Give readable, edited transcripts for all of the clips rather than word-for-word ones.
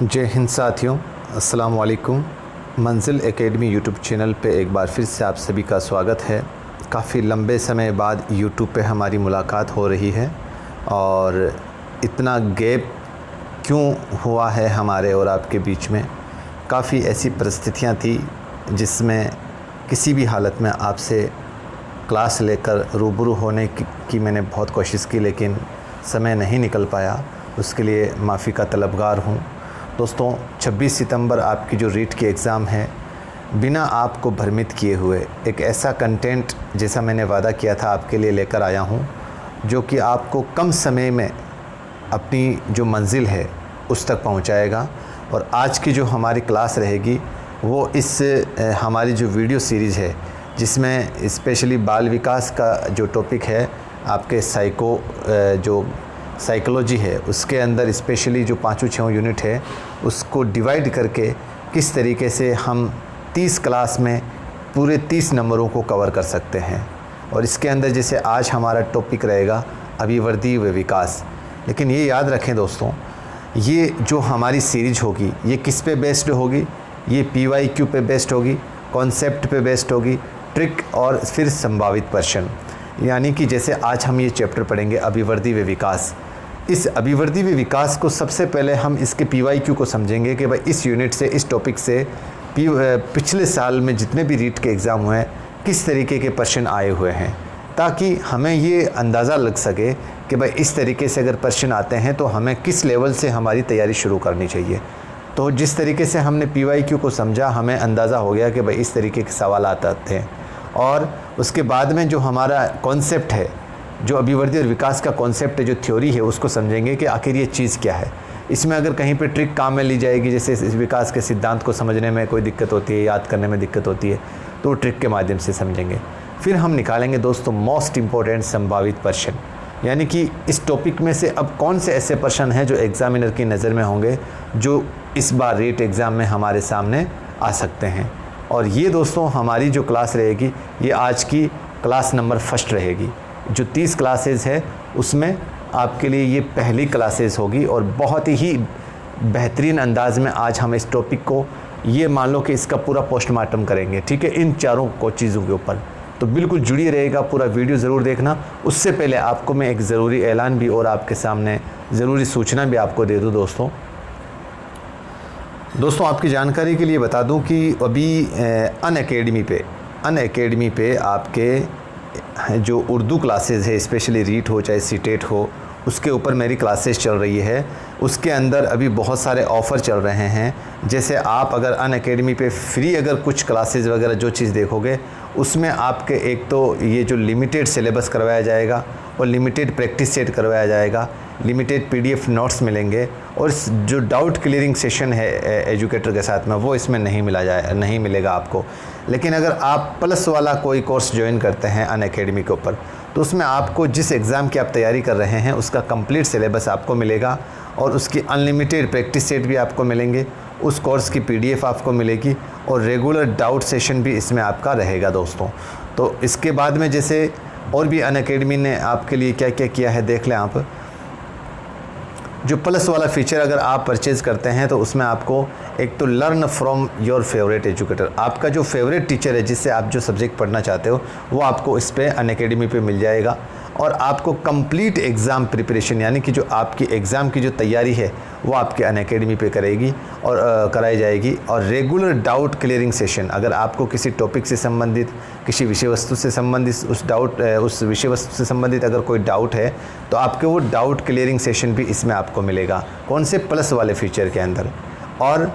जय हिंद साथियों, अस्सलाम वालेकुम। मंजिल एकेडमी यूट्यूब चैनल पे एक बार फिर से आप सभी का स्वागत है। काफ़ी लंबे समय बाद यूट्यूब पे हमारी मुलाकात हो रही है और इतना गैप क्यों हुआ है हमारे और आपके बीच में। काफ़ी ऐसी परिस्थितियां थी जिसमें किसी भी हालत में आपसे क्लास लेकर रूबरू होने की मैंने बहुत कोशिश की, लेकिन समय नहीं निकल पाया। उसके लिए माफ़ी का तलबगार हूँ। दोस्तों, 26 सितंबर आपकी जो रीट की एग्ज़ाम है, बिना आपको भ्रमित किए हुए एक ऐसा कंटेंट जैसा मैंने वादा किया था आपके लिए लेकर आया हूँ, जो कि आपको कम समय में अपनी जो मंजिल है उस तक पहुँचाएगा। और आज की जो हमारी क्लास रहेगी वो इस हमारी जो वीडियो सीरीज़ है, जिसमें स्पेशली बाल विकास का जो टॉपिक है, आपके जो साइकोलॉजी है, उसके अंदर स्पेशली जो 5-6 यूनिट है उसको डिवाइड करके किस तरीके से हम 30 क्लास में पूरे 30 नंबरों को कवर कर सकते हैं। और इसके अंदर जैसे आज हमारा टॉपिक रहेगा अभिवृद्धि व विकास। लेकिन ये याद रखें दोस्तों, ये जो हमारी सीरीज होगी ये किस पे बेस्ड होगी? ये PYQ पे बेस्ड होगी, कॉन्सेप्ट पे बेस्ड होगी, ट्रिक और फिर संभावित प्रश्न। यानी कि जैसे आज हम ये चैप्टर पढ़ेंगे अभिवृद्धि व विकास। इस अभिवृद्धि व विकास को सबसे पहले हम इसके PYQ को समझेंगे कि भाई इस यूनिट से, इस टॉपिक से पिछले साल में जितने भी रीट के एग्ज़ाम हुए हैं किस तरीके के प्रश्न आए हुए हैं, ताकि हमें ये अंदाज़ा लग सके कि भाई इस तरीके से अगर प्रश्न आते हैं तो हमें किस लेवल से हमारी तैयारी शुरू करनी चाहिए। तो जिस तरीके से हमने PYQ को समझा, हमें अंदाज़ा हो गया कि भाई इस तरीके के सवाल आते हैं। और उसके बाद में जो हमारा कॉन्सेप्ट है, जो अभिवृद्धि और विकास का कॉन्सेप्ट है, जो थ्योरी है, उसको समझेंगे कि आखिर ये चीज़ क्या है। इसमें अगर कहीं पे ट्रिक काम में ली जाएगी, जैसे इस विकास के सिद्धांत को समझने में कोई दिक्कत होती है, याद करने में दिक्कत होती है, तो ट्रिक के माध्यम से समझेंगे। फिर हम निकालेंगे दोस्तों मोस्ट इम्पोर्टेंट संभावित प्रश्न, यानी कि इस टॉपिक में से अब कौन से ऐसे प्रश्न हैं जो एग्ज़ामिनर की नज़र में होंगे, जो इस बार रीट एग्ज़ाम में हमारे सामने आ सकते हैं। और ये दोस्तों हमारी जो क्लास रहेगी, ये आज की क्लास नंबर 1 रहेगी। जो 30 क्लासेस है उसमें आपके लिए ये पहली क्लासेस होगी और बहुत ही बेहतरीन अंदाज में आज हम इस टॉपिक को, ये मान लो कि इसका पूरा पोस्टमार्टम करेंगे, ठीक है, इन चारों को चीज़ों के ऊपर। तो बिल्कुल जुड़ी रहेगा, पूरा वीडियो ज़रूर देखना। उससे पहले आपको मैं एक ज़रूरी ऐलान भी और आपके सामने ज़रूरी सूचना भी आपको दे दूँ। दोस्तों आपकी जानकारी के लिए बता दूं कि अभी अनअकैडमी पे आपके जो उर्दू क्लासेस है, स्पेशली रीट हो चाहे सीटेट हो, उसके ऊपर मेरी क्लासेस चल रही है। उसके अंदर अभी बहुत सारे ऑफ़र चल रहे हैं। जैसे आप अगर अनअकैडमी पे फ्री अगर कुछ क्लासेस वगैरह जो चीज़ देखोगे, उसमें आपके एक तो ये जो लिमिटेड सिलेबस करवाया जाएगा और लिमिटेड प्रैक्टिस सेट करवाया जाएगा, लिमिटेड PDF नोट्स मिलेंगे, और जो डाउट क्लियरिंग सेशन है एजुकेटर के साथ में, वो इसमें नहीं मिलेगा आपको। लेकिन अगर आप प्लस वाला कोई कोर्स ज्वाइन करते हैं अनअकैडमी के ऊपर, तो उसमें आपको जिस एग्ज़ाम की आप तैयारी कर रहे हैं उसका कंप्लीट सिलेबस आपको मिलेगा और उसकी अनलिमिटेड प्रैक्टिस सेट भी आपको मिलेंगे, उस कोर्स की PDF आपको मिलेगी और रेगुलर डाउट सेशन भी इसमें आपका रहेगा दोस्तों। तो इसके बाद में जैसे और भी अनअकैडमी ने आपके लिए क्या क्या किया है देख लें आप। जो प्लस वाला फीचर अगर आप परचेज़ करते हैं तो उसमें आपको एक तो learn from your favourite educator, आपका जो फेवरेट टीचर है जिससे आप जो सब्जेक्ट पढ़ना चाहते हो, वो आपको इस पे अनअकैडमी पे मिल जाएगा। और आपको कंप्लीट एग्ज़ाम प्रिपरेशन, यानी कि जो आपकी एग्ज़ाम की जो तैयारी है वो आपके अनअकैडमी पे कराई जाएगी। और रेगुलर डाउट क्लियरिंग सेशन, अगर आपको किसी टॉपिक से संबंधित, किसी विषय वस्तु से संबंधित उस विषय वस्तु से संबंधित अगर कोई डाउट है, तो आपके वो डाउट क्लियरिंग सेशन भी इसमें आपको मिलेगा। कौन से? प्लस वाले फीचर के अंदर। और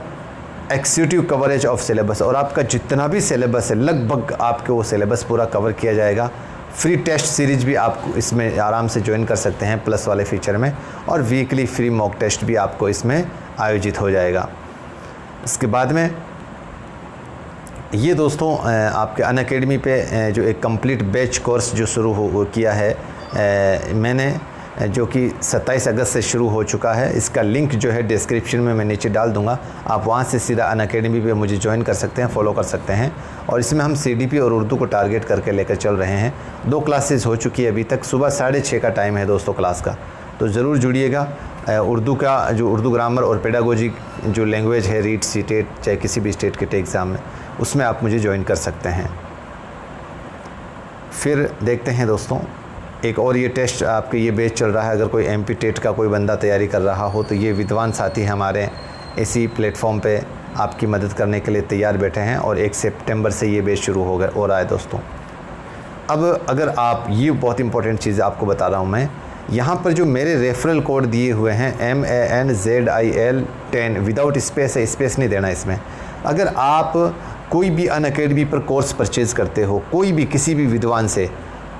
एक्सिक्यूटिव कवरेज ऑफ सिलेबस, और आपका जितना भी सिलेबस है लगभग आपके वो सिलेबस पूरा कवर किया जाएगा। फ्री टेस्ट सीरीज भी आप इसमें आराम से ज्वाइन कर सकते हैं प्लस वाले फीचर में, और वीकली फ्री मॉक टेस्ट भी आपको इसमें आयोजित हो जाएगा। इसके बाद में ये दोस्तों आपके अनअकैडमी पे जो एक कंप्लीट बैच कोर्स जो शुरू किया है मैंने, जो कि 27 अगस्त से शुरू हो चुका है। इसका लिंक जो है डिस्क्रिप्शन में मैं नीचे डाल दूंगा, आप वहां से सीधा अनअकैडमी पे मुझे ज्वाइन कर सकते हैं, फॉलो कर सकते हैं। और इसमें हम CDP और उर्दू को टारगेट करके लेकर चल रहे हैं। 2 क्लासेस हो चुकी है अभी तक, सुबह 6:30 का टाइम है दोस्तों क्लास का, तो ज़रूर जुड़िएगा। उर्दू का जो उर्दू ग्रामर और पेडागोजी जो लैंग्वेज है रीट सीटेट चाहे किसी भी स्टेट के एग्ज़ाम में, उसमें आप मुझे ज्वाइन कर सकते हैं। फिर देखते हैं दोस्तों, एक और ये टेस्ट आपके ये बैच चल रहा है। अगर कोई एमपी टेट का कोई बंदा तैयारी कर रहा हो तो ये विद्वान साथी हमारे इसी प्लेटफॉर्म पे आपकी मदद करने के लिए तैयार बैठे हैं और 1 सितंबर से ये बैच शुरू हो रहा है दोस्तों। अब अगर आप, ये बहुत इंपॉर्टेंट चीज़ आपको बता रहा हूँ मैं, यहाँ पर जो मेरे रेफरल कोड दिए हुए हैं MANZIL 10 विदाउट स्पेस है, स्पेस नहीं देना इसमें। अगर आप कोई भी अनअकैडमी पर कोर्स परचेज़ करते हो, कोई भी किसी भी विद्वान से,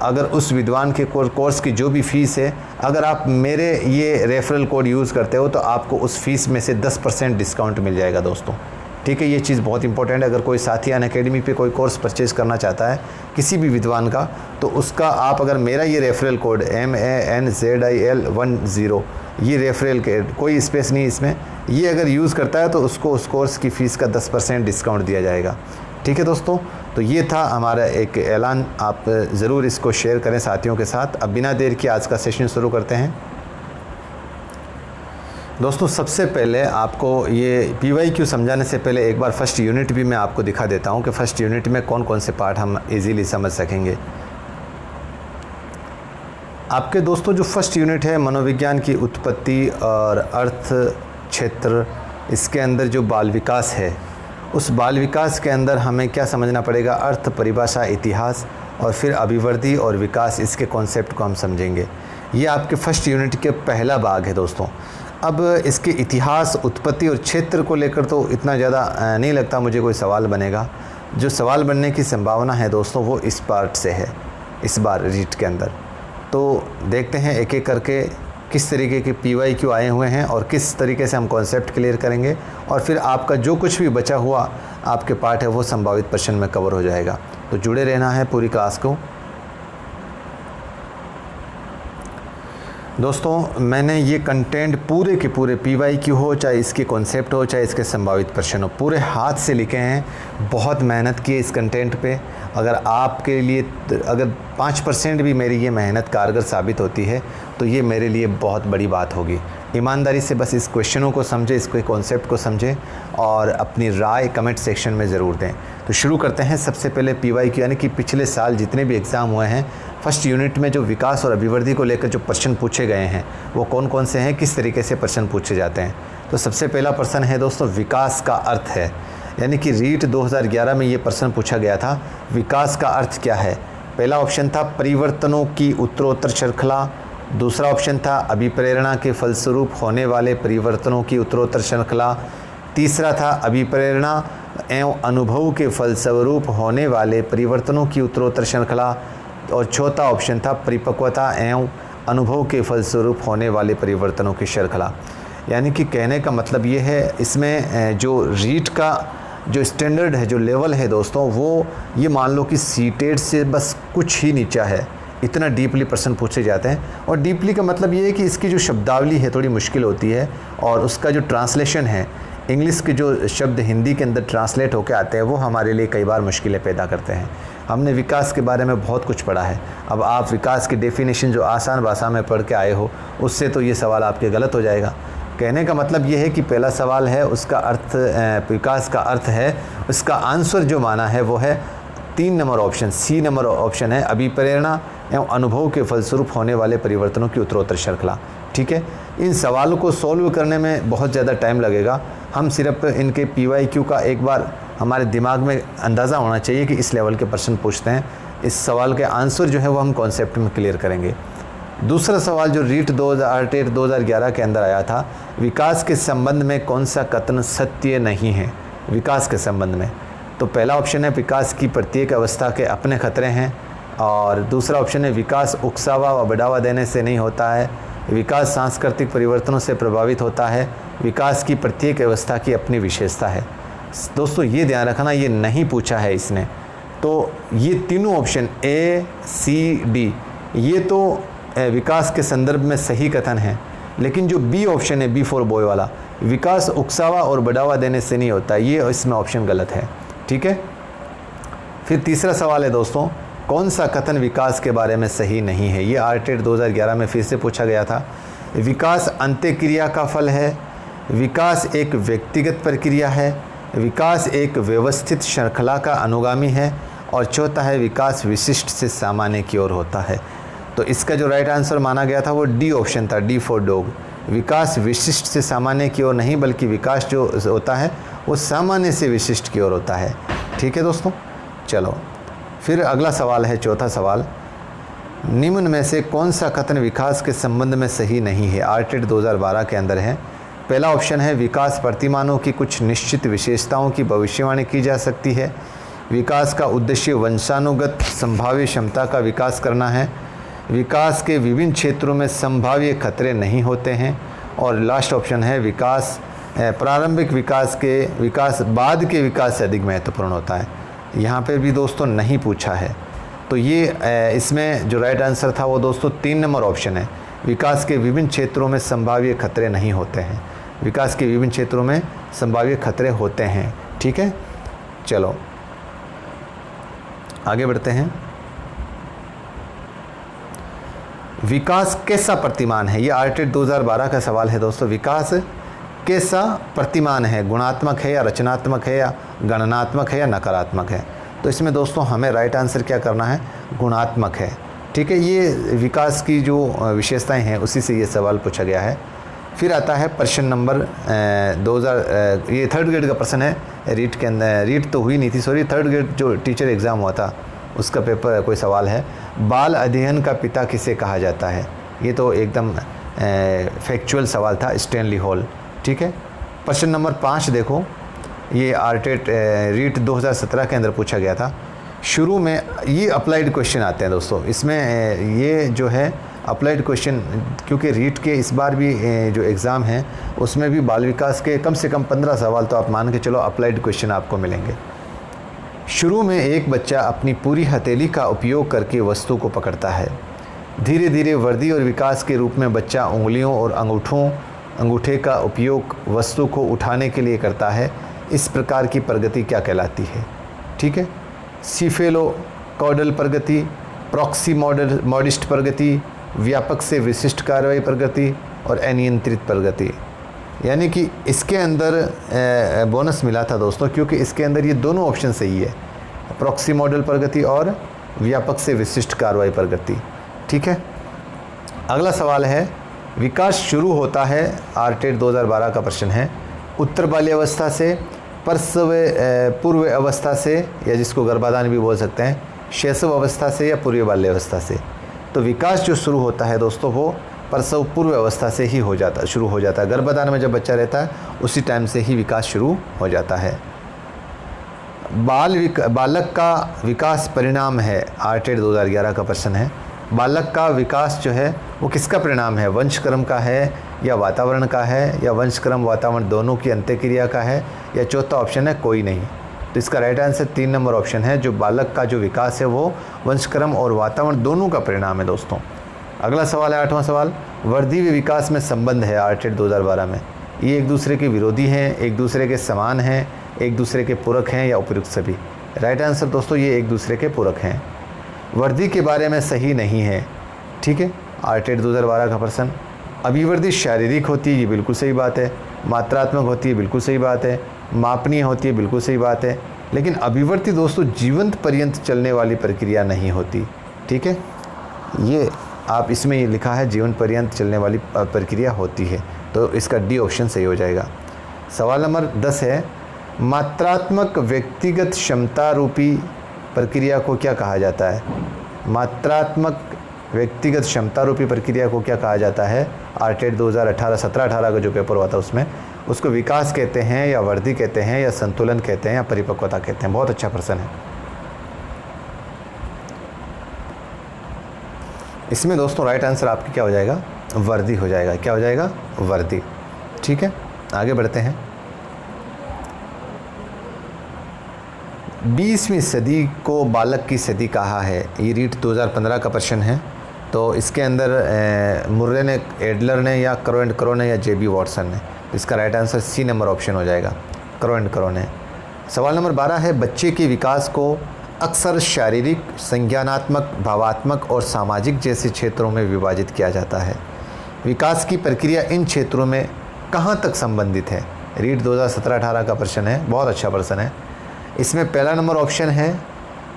अगर उस विद्वान के कोर्स की जो भी फ़ीस है, अगर आप मेरे ये रेफरल कोड यूज़ करते हो तो आपको उस फ़ीस में से 10% डिस्काउंट मिल जाएगा दोस्तों। ठीक है, ये चीज़ बहुत इंपॉर्टेंट है। अगर कोई साथी अनअकैडमी पे कोई कोर्स परचेज़ करना चाहता है किसी भी विद्वान का, तो उसका आप अगर मेरा ये रेफरल कोड MANZIL 10 ये रेफरल के कोई स्पेस नहीं इसमें, ये अगर यूज़ करता है तो उसको उस कोर्स की फ़ीस का 10% डिस्काउंट दिया जाएगा। ठीक है दोस्तों, तो ये था हमारा एक ऐलान, आप ज़रूर इसको शेयर करें साथियों के साथ। अब बिना देर के आज का सेशन शुरू करते हैं दोस्तों। सबसे पहले आपको ये PYQ समझाने से पहले एक बार फर्स्ट यूनिट भी मैं आपको दिखा देता हूँ कि फ़र्स्ट यूनिट में कौन कौन से पार्ट हम इजीली समझ सकेंगे। आपके दोस्तों जो फर्स्ट यूनिट है मनोविज्ञान की उत्पत्ति और अर्थ क्षेत्र, इसके अंदर जो बाल विकास है, उस बाल विकास के अंदर हमें क्या समझना पड़ेगा, अर्थ, परिभाषा, इतिहास और फिर अभिवृद्धि और विकास, इसके कॉन्सेप्ट को हम समझेंगे। ये आपके फर्स्ट यूनिट के पहला भाग है दोस्तों। अब इसके इतिहास, उत्पत्ति और क्षेत्र को लेकर तो इतना ज़्यादा नहीं लगता मुझे कोई सवाल बनेगा। जो सवाल बनने की संभावना है दोस्तों वो इस पार्ट से है, इस बार रीट के अंदर। तो देखते हैं एक एक करके किस तरीके के PYQ आए हुए हैं और किस तरीके से हम कॉन्सेप्ट क्लियर करेंगे, और फिर आपका जो कुछ भी बचा हुआ आपके पार्ट है वो संभावित प्रश्न में कवर हो जाएगा। तो जुड़े रहना है पूरी क्लास को दोस्तों। मैंने ये कंटेंट पूरे के पूरे PYQ हो, चाहे इसके कॉन्सेप्ट हो, चाहे इसके संभावित प्रश्न हो, पूरे हाथ से लिखे हैं। बहुत मेहनत की है इस कंटेंट पे। अगर आपके लिए अगर 5% भी मेरी ये मेहनत कारगर साबित होती है तो ये मेरे लिए बहुत बड़ी बात होगी। ईमानदारी से बस इस क्वेश्चनों को समझें, इसके कॉन्सेप्ट को समझें और अपनी राय कमेंट सेक्शन में ज़रूर दें। तो शुरू करते हैं। सबसे पहले PYQ यानी कि पिछले साल जितने भी एग्ज़ाम हुए हैं फर्स्ट यूनिट में जो विकास और अभिवृद्धि को लेकर जो प्रश्न पूछे गए हैं वो कौन कौन से हैं, किस तरीके से प्रश्न पूछे जाते हैं। तो सबसे पहला प्रश्न है दोस्तों, विकास का अर्थ है, यानी कि रीट 2011 में ये प्रश्न पूछा गया था, विकास का अर्थ क्या है। पहला ऑप्शन था परिवर्तनों की उत्तरोत्तर श्रृंखला, दूसरा ऑप्शन था अभिप्रेरणा के फलस्वरूप होने वाले परिवर्तनों की उत्तरोत्तर श्रृंखला, तीसरा था अभिप्रेरणा एवं अनुभव के फलस्वरूप होने वाले परिवर्तनों की उत्तरोत्तर श्रृंखला, और चौथा ऑप्शन था परिपक्वता एवं अनुभव के फलस्वरूप होने वाले परिवर्तनों की श्रृंखला। यानी कि कहने का मतलब ये है, इसमें जो रीट का जो स्टैंडर्ड है, जो लेवल है दोस्तों, वो ये मान लो कि सीटेट से बस कुछ ही नीचा है। इतना डीपली प्रश्न पूछे जाते हैं। और डीपली का मतलब ये है कि इसकी जो शब्दावली है थोड़ी मुश्किल होती है, और उसका जो ट्रांसलेशन है, इंग्लिश के जो शब्द हिंदी के अंदर ट्रांसलेट होकर आते हैं वो हमारे लिए कई बार मुश्किलें पैदा करते हैं। हमने विकास के बारे में बहुत कुछ पढ़ा है, अब आप विकास की डेफिनेशन जो आसान भाषा में पढ़ के आए हो उससे तो ये सवाल आपके गलत हो जाएगा। कहने का मतलब ये है कि पहला सवाल है उसका अर्थ, विकास का अर्थ है, उसका आंसर जो माना है वो है 3 number option, C number option है, अभिप्रेरणा एवं अनुभव के फलस्वरूप होने वाले परिवर्तनों की उत्तरोत्तर श्रृंखला। ठीक है, इन सवालों को सॉल्व करने में बहुत ज़्यादा टाइम लगेगा। हम सिर्फ इनके PYQ का एक बार हमारे दिमाग में अंदाज़ा होना चाहिए कि इस लेवल के प्रश्न पूछते हैं। इस सवाल के आंसर जो है वो हम कॉन्सेप्ट में क्लियर करेंगे। दूसरा सवाल जो रीट 2011 के अंदर आया था, विकास के संबंध में कौन सा कथन सत्य नहीं है। विकास के संबंध में तो पहला ऑप्शन है विकास की प्रत्येक अवस्था के अपने खतरे हैं, और दूसरा ऑप्शन है विकास उकसावा व बढ़ावा देने से नहीं होता है, विकास सांस्कृतिक परिवर्तनों से प्रभावित होता है, विकास की प्रत्येक अवस्था की अपनी विशेषता है। दोस्तों ये ध्यान रखना, ये नहीं पूछा है इसने। तो ये तीनों ऑप्शन A, C, D ये तो विकास के संदर्भ में सही कथन है, लेकिन जो B ऑप्शन है, B फॉर बॉय वाला, विकास उकसावा और बढ़ावा देने से नहीं होता, ये इसमें ऑप्शन गलत है। ठीक है, फिर तीसरा सवाल है दोस्तों, कौन सा कथन विकास के बारे में सही नहीं है। ये RTET 2011 में फिर से पूछा गया था। विकास अंत्यक्रिया का फल है, विकास एक व्यक्तिगत प्रक्रिया है, विकास एक व्यवस्थित श्रृंखला का अनुगामी है, और चौथा है विकास विशिष्ट से सामान्य की ओर होता है। तो इसका जो राइट आंसर माना गया था वो डी ऑप्शन था, डी फॉर डॉग। विकास विशिष्ट से सामान्य की ओर नहीं, बल्कि विकास जो होता है वो सामान्य से विशिष्ट की ओर होता है। ठीक है दोस्तों, चलो फिर अगला सवाल है, चौथा सवाल। निम्न में से कौन सा कथन विकास के संबंध में सही नहीं है? आर्टेट 2012 के अंदर है। पहला ऑप्शन है विकास प्रतिमानों की कुछ निश्चित विशेषताओं की भविष्यवाणी की जा सकती है। विकास का उद्देश्य वंशानुगत संभाव्य क्षमता का विकास करना है। विकास के विभिन्न क्षेत्रों में संभाव्य खतरे नहीं होते हैं। और लास्ट ऑप्शन है विकास प्रारंभिक विकास बाद के विकास से अधिक महत्वपूर्ण होता है। यहाँ पे भी दोस्तों नहीं पूछा है, तो ये इसमें जो राइट आंसर था वो दोस्तों 3 नंबर ऑप्शन है। विकास के विभिन्न क्षेत्रों में संभाव्य खतरे नहीं होते हैं। विकास के विभिन्न क्षेत्रों में संभाव्य खतरे होते हैं। ठीक है, चलो आगे बढ़ते हैं। विकास कैसा प्रतिमान है? ये आर्टेट 2012 का सवाल है दोस्तों। विकास कैसा प्रतिमान है? गुणात्मक है या रचनात्मक है या गणनात्मक है या नकारात्मक है? तो इसमें दोस्तों हमें राइट आंसर क्या करना है? गुणात्मक है। ठीक है, ये विकास की जो विशेषताएं हैं उसी से ये सवाल पूछा गया है। फिर आता है प्रश्न नंबर 2000, ये 3rd ग्रेड का प्रश्न है। रीट के अंदर, रीट तो हुई नहीं थी, सॉरी, 3rd ग्रेड जो टीचर एग्ज़ाम हुआ था उसका पेपर कोई सवाल है। बाल अध्ययन का पिता किसे कहा जाता है? ये तो एकदम फैक्चुअल सवाल था, स्टैनली हॉल। ठीक है, प्रश्न नंबर 5 देखो, ये आर्टेट रीट 2017 के अंदर पूछा गया था। शुरू में ये अप्लाइड क्वेश्चन आते हैं दोस्तों, इसमें ये जो है अप्लाइड क्वेश्चन, क्योंकि रीट के इस बार भी जो एग्ज़ाम है उसमें भी बाल विकास के कम से कम 15 सवाल तो आप मान के चलो अप्लाइड क्वेश्चन आपको मिलेंगे। शुरू में एक बच्चा अपनी पूरी हथेली का उपयोग करके वस्तु को पकड़ता है। धीरे धीरे वृद्धि और विकास के रूप में बच्चा उंगलियों और अंगूठे का उपयोग वस्तु को उठाने के लिए करता है। इस प्रकार की प्रगति क्या कहलाती है? ठीक है, सीफेलोकॉडल प्रगति, प्रॉक्सीमोडिस्ट प्रगति, व्यापक से विशिष्ट कार्रवाई प्रगति और अनियंत्रित प्रगति। यानी कि इसके अंदर बोनस मिला था दोस्तों, क्योंकि इसके अंदर ये दोनों ऑप्शन सही है, प्रॉक्सीमोडल प्रगति और व्यापक से विशिष्ट कार्रवाई प्रगति। ठीक है, अगला सवाल है, विकास शुरू होता है, आर्टेट 2012 का प्रश्न है, उत्तर बाल्यावस्था से, पूर्व अवस्था से, या जिसको गर्भाधान भी बोल सकते हैं, शैशव अवस्था से या पूर्व बाल्यावस्था से। तो विकास जो शुरू होता है दोस्तों वो प्रसव पूर्व अवस्था से ही शुरू हो जाता है। गर्भाधान में जब बच्चा रहता है उसी टाइम से ही विकास शुरू हो जाता है। बालक का विकास परिणाम है, आर्टेट 2011 का प्रश्न है। बालक का विकास जो है वो किसका परिणाम है? वंशक्रम का है या वातावरण का है, या वंशक्रम वातावरण दोनों की अंत्यक्रिया का है, या चौथा ऑप्शन है कोई नहीं? तो इसका राइट आंसर 3 नंबर ऑप्शन है, जो बालक का जो विकास है वो वंशक्रम और वातावरण दोनों का परिणाम है दोस्तों। अगला सवाल है 8वां सवाल, वृद्धि व विकास में संबंध है आर्टेट 2012 में। ये एक दूसरे के विरोधी हैं, एक दूसरे के समान हैं, एक दूसरे के पूरक हैं, या उपयुक्त सभी? राइट आंसर दोस्तों ये एक दूसरे के पूरक हैं। वृद्धि के बारे में सही नहीं है। ठीक है, आर्टेट 2012 का प्रश्न। अभिवृद्धि शारीरिक होती है, ये बिल्कुल सही बात है। मात्रात्मक होती है, बिल्कुल सही बात है। मापनीय होती है, बिल्कुल सही बात है। लेकिन अभिवृद्धि दोस्तों जीवंत पर्यंत चलने वाली प्रक्रिया नहीं होती। ठीक है, ये आप इसमें ये लिखा है जीवन पर्यंत चलने वाली प्रक्रिया होती है, तो इसका डी ऑप्शन सही हो जाएगा। सवाल नंबर 10 है, मात्रात्मक व्यक्तिगत क्षमता रूपी प्रक्रिया को क्या कहा जाता है? मात्रात्मक व्यक्तिगत क्षमता रूपी प्रक्रिया को क्या कहा जाता है? आर्टेट 2018 17-18 का जो पेपर हुआ था उसमें उसको विकास कहते हैं, या वृद्धि कहते हैं, या संतुलन कहते हैं, या परिपक्वता कहते हैं? बहुत अच्छा प्रश्न है। इसमें दोस्तों राइट आंसर आपकी क्या हो जाएगा? वृद्धि हो जाएगा। क्या हो जाएगा? वृद्धि। ठीक है, आगे बढ़ते हैं। 20वीं सदी को बालक की सदी कहा है, ये रीट 2015 का प्रश्न है। तो इसके अंदर मुर्रे ने, एडलर ने, या क्रो ने, या जेबी वॉटसन ने? इसका right answer C number option हो जाएगा, क्रो ने। सवाल नंबर 12 है, बच्चे के विकास को अक्सर शारीरिक, संज्ञानात्मक, भावात्मक और सामाजिक जैसे क्षेत्रों में विभाजित किया जाता है। विकास की प्रक्रिया इन क्षेत्रों में कहाँ तक संबंधित है? रीट 2017-18 का प्रश्न है, बहुत अच्छा प्रश्न है। इसमें पहला नंबर ऑप्शन है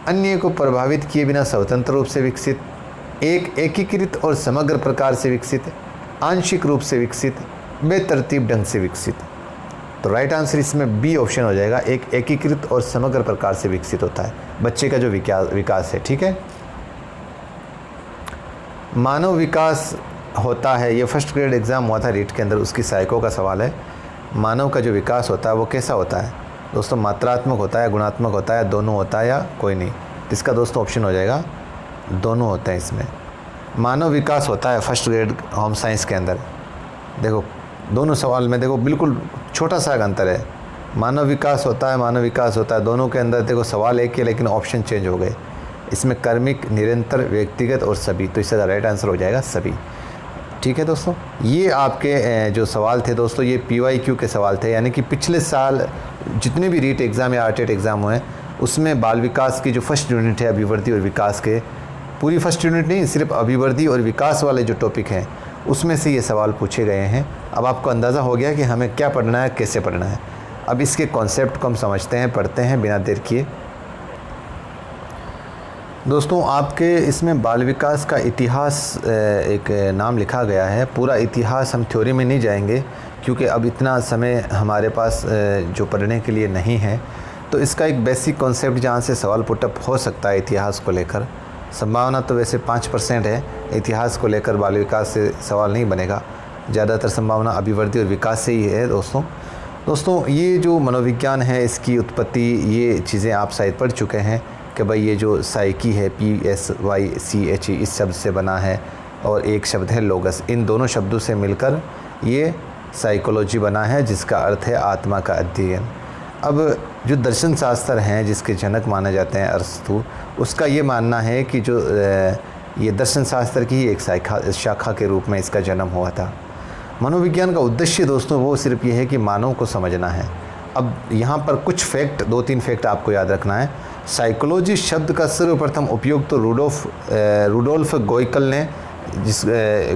अन्य को प्रभावित किए बिना स्वतंत्र रूप से विकसित, एक एकीकृत और समग्र प्रकार से विकसित, आंशिक रूप से विकसित, बेतरतीब ढंग से विकसित। तो राइट आंसर इसमें बी ऑप्शन हो जाएगा, एक एकीकृत और समग्र प्रकार से विकसित होता है बच्चे का जो विकास है। ठीक है, मानव विकास होता है, ये फर्स्ट ग्रेड एग्ज़ाम हुआ था रीट के अंदर, उसकी साइको का सवाल है। मानव का जो विकास होता है वो कैसा होता है दोस्तों? मात्रात्मक होता है, गुणात्मक होता है, दोनों होता है या कोई नहीं? इसका दोस्तों ऑप्शन हो जाएगा दोनों होते हैं इसमें। मानव विकास होता है फर्स्ट ग्रेड होम साइंस के अंदर। देखो दोनों सवाल में देखो बिल्कुल छोटा सा अंतर है। मानव विकास होता है, मानव विकास होता है, दोनों के अंदर देखो सवाल एक ही लेकिन ऑप्शन चेंज हो गए। इसमें कर्मिक, निरंतर, व्यक्तिगत और सभी, तो इसका राइट आंसर हो जाएगा सभी। ठीक है दोस्तों, ये आपके जो सवाल थे दोस्तों ये PYQ के सवाल थे, यानी कि पिछले साल जितने भी रीट एग्ज़ाम या आरटेट एग्ज़ाम हुए उसमें बाल विकास की जो फर्स्ट यूनिट है अभिवृद्धि और विकास के, पूरी फर्स्ट यूनिट नहीं, सिर्फ अभिवृद्धि और विकास वाले जो टॉपिक हैं उसमें से ये सवाल पूछे गए हैं। अब आपको अंदाज़ा हो गया कि हमें क्या पढ़ना है, कैसे पढ़ना है। अब इसके कॉन्सेप्ट को हम समझते हैं, पढ़ते हैं बिना देर किए। दोस्तों आपके इसमें बाल विकास का इतिहास एक नाम लिखा गया है। पूरा इतिहास हम थ्योरी में नहीं जाएंगे क्योंकि अब इतना समय हमारे पास जो पढ़ने के लिए नहीं है। तो इसका एक बेसिक कॉन्सेप्ट जहाँ से सवाल पुटअप हो सकता है इतिहास को लेकर, संभावना तो वैसे 5% है, इतिहास को लेकर बाल विकास से सवाल नहीं बनेगा। ज़्यादातर संभावना अभिवृद्धि और विकास से ही है दोस्तों ये जो मनोविज्ञान है इसकी उत्पत्ति, ये चीज़ें आप शायद पढ़ चुके हैं कि भाई ये जो साइकी है PSYCHE इस शब्द से बना है और एक शब्द है लोगस, इन दोनों शब्दों से मिलकर ये साइकोलॉजी बना है जिसका अर्थ है आत्मा का अध्ययन। अब जो दर्शन शास्त्र हैं जिसके जनक माने जाते हैं अरस्तु, उसका ये मानना है कि जो ये दर्शन शास्त्र की ही एक शाखा के रूप में इसका जन्म हुआ था। मनोविज्ञान का उद्देश्य दोस्तों वो सिर्फ ये है कि मानव को समझना है। अब यहाँ पर कुछ फैक्ट, 2-3 फैक्ट आपको याद रखना है। साइकोलॉजी शब्द का सर्वप्रथम उपयोग तो रुडोल्फ गोइकल ने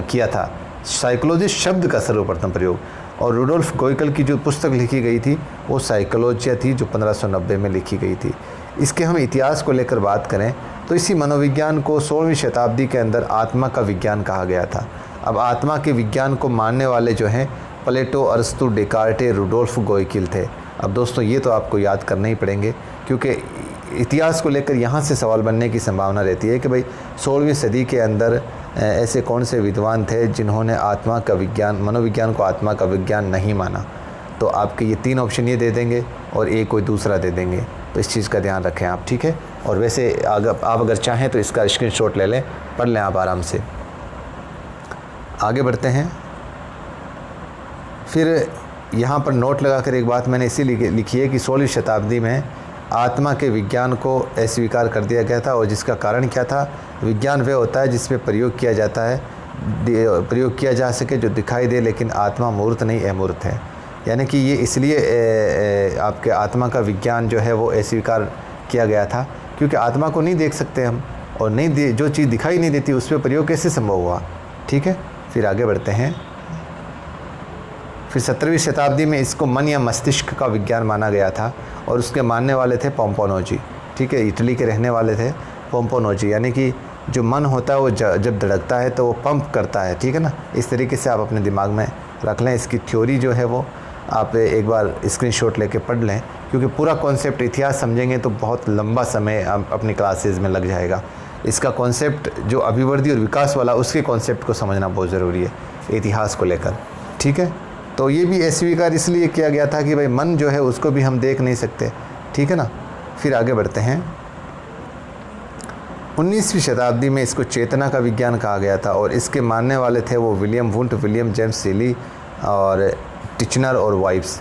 किया था। साइकोलॉजी शब्द का सर्वप्रथम प्रयोग, और रुडोल्फ गोइकल की जो पुस्तक लिखी गई थी वो साइकोलॉजिया थी जो 1590 में लिखी गई थी। इसके हम इतिहास को लेकर बात करें तो इसी मनोविज्ञान को 16वीं शताब्दी के अंदर आत्मा का विज्ञान कहा गया था। अब आत्मा के विज्ञान को मानने वाले जो हैं प्लेटो, अरस्तु, डेकार्टे, रुडोल्फ गोइकल थे। अब दोस्तों ये तो आपको याद करने ही पड़ेंगे क्योंकि इतिहास को लेकर यहाँ से सवाल बनने की संभावना रहती है कि भाई 16वीं सदी के अंदर ऐसे कौन से विद्वान थे जिन्होंने आत्मा का विज्ञान, मनोविज्ञान को आत्मा का विज्ञान नहीं माना। तो आपके ये 3 ऑप्शन ये दे देंगे और एक कोई दूसरा दे देंगे, तो इस चीज़ का ध्यान रखें आप। ठीक है, और वैसे आप अगर चाहें तो इसका स्क्रीनशॉट ले लें, पढ़ लें आप आराम से। आगे बढ़ते हैं। फिर यहाँ पर नोट लगाकर एक बात मैंने इसीलिए लिखी है कि 16वीं शताब्दी में आत्मा के विज्ञान को अस्वीकार कर दिया गया था, और जिसका कारण क्या था? विज्ञान वह होता है जिसमें प्रयोग किया जाता है, प्रयोग किया जा सके, जो दिखाई दे, लेकिन आत्मा मूर्त नहीं अमूर्त है। यानी कि ये इसलिए आपके आत्मा का विज्ञान जो है वो अस्वीकार किया गया था क्योंकि आत्मा को नहीं देख सकते हम, और जो चीज़ दिखाई नहीं देती उस पर प्रयोग कैसे संभव हुआ। ठीक है, फिर आगे बढ़ते हैं। फिर 17वीं शताब्दी में इसको मन या मस्तिष्क का विज्ञान माना गया था, और उसके मानने वाले थे पोम्पोनोजी। ठीक है, इटली के रहने वाले थे पोम्पोनोजी, यानी कि जो मन होता है वो जब धड़कता है तो वो पंप करता है। ठीक है ना, इस तरीके से आप अपने दिमाग में रख लें। इसकी थ्योरी जो है वो आप एक बार स्क्रीनशॉट लेके पढ़ लें, क्योंकि पूरा कॉन्सेप्ट इतिहास समझेंगे तो बहुत लंबा समय अपनी क्लासेस में लग जाएगा। इसका कॉन्सेप्ट जो अभिवृद्धि और विकास वाला, उसके कॉन्सेप्ट को समझना बहुत ज़रूरी है इतिहास को लेकर। ठीक है, तो ये भी अस्वीकार इसलिए किया गया था कि भाई मन जो है उसको भी हम देख नहीं सकते। ठीक है ना, फिर आगे बढ़ते हैं। 19वीं शताब्दी में इसको चेतना का विज्ञान कहा गया था, और इसके मानने वाले थे वो विलियम वुंट, विलियम जेम्स सीली और टिचनर और वाइब्स।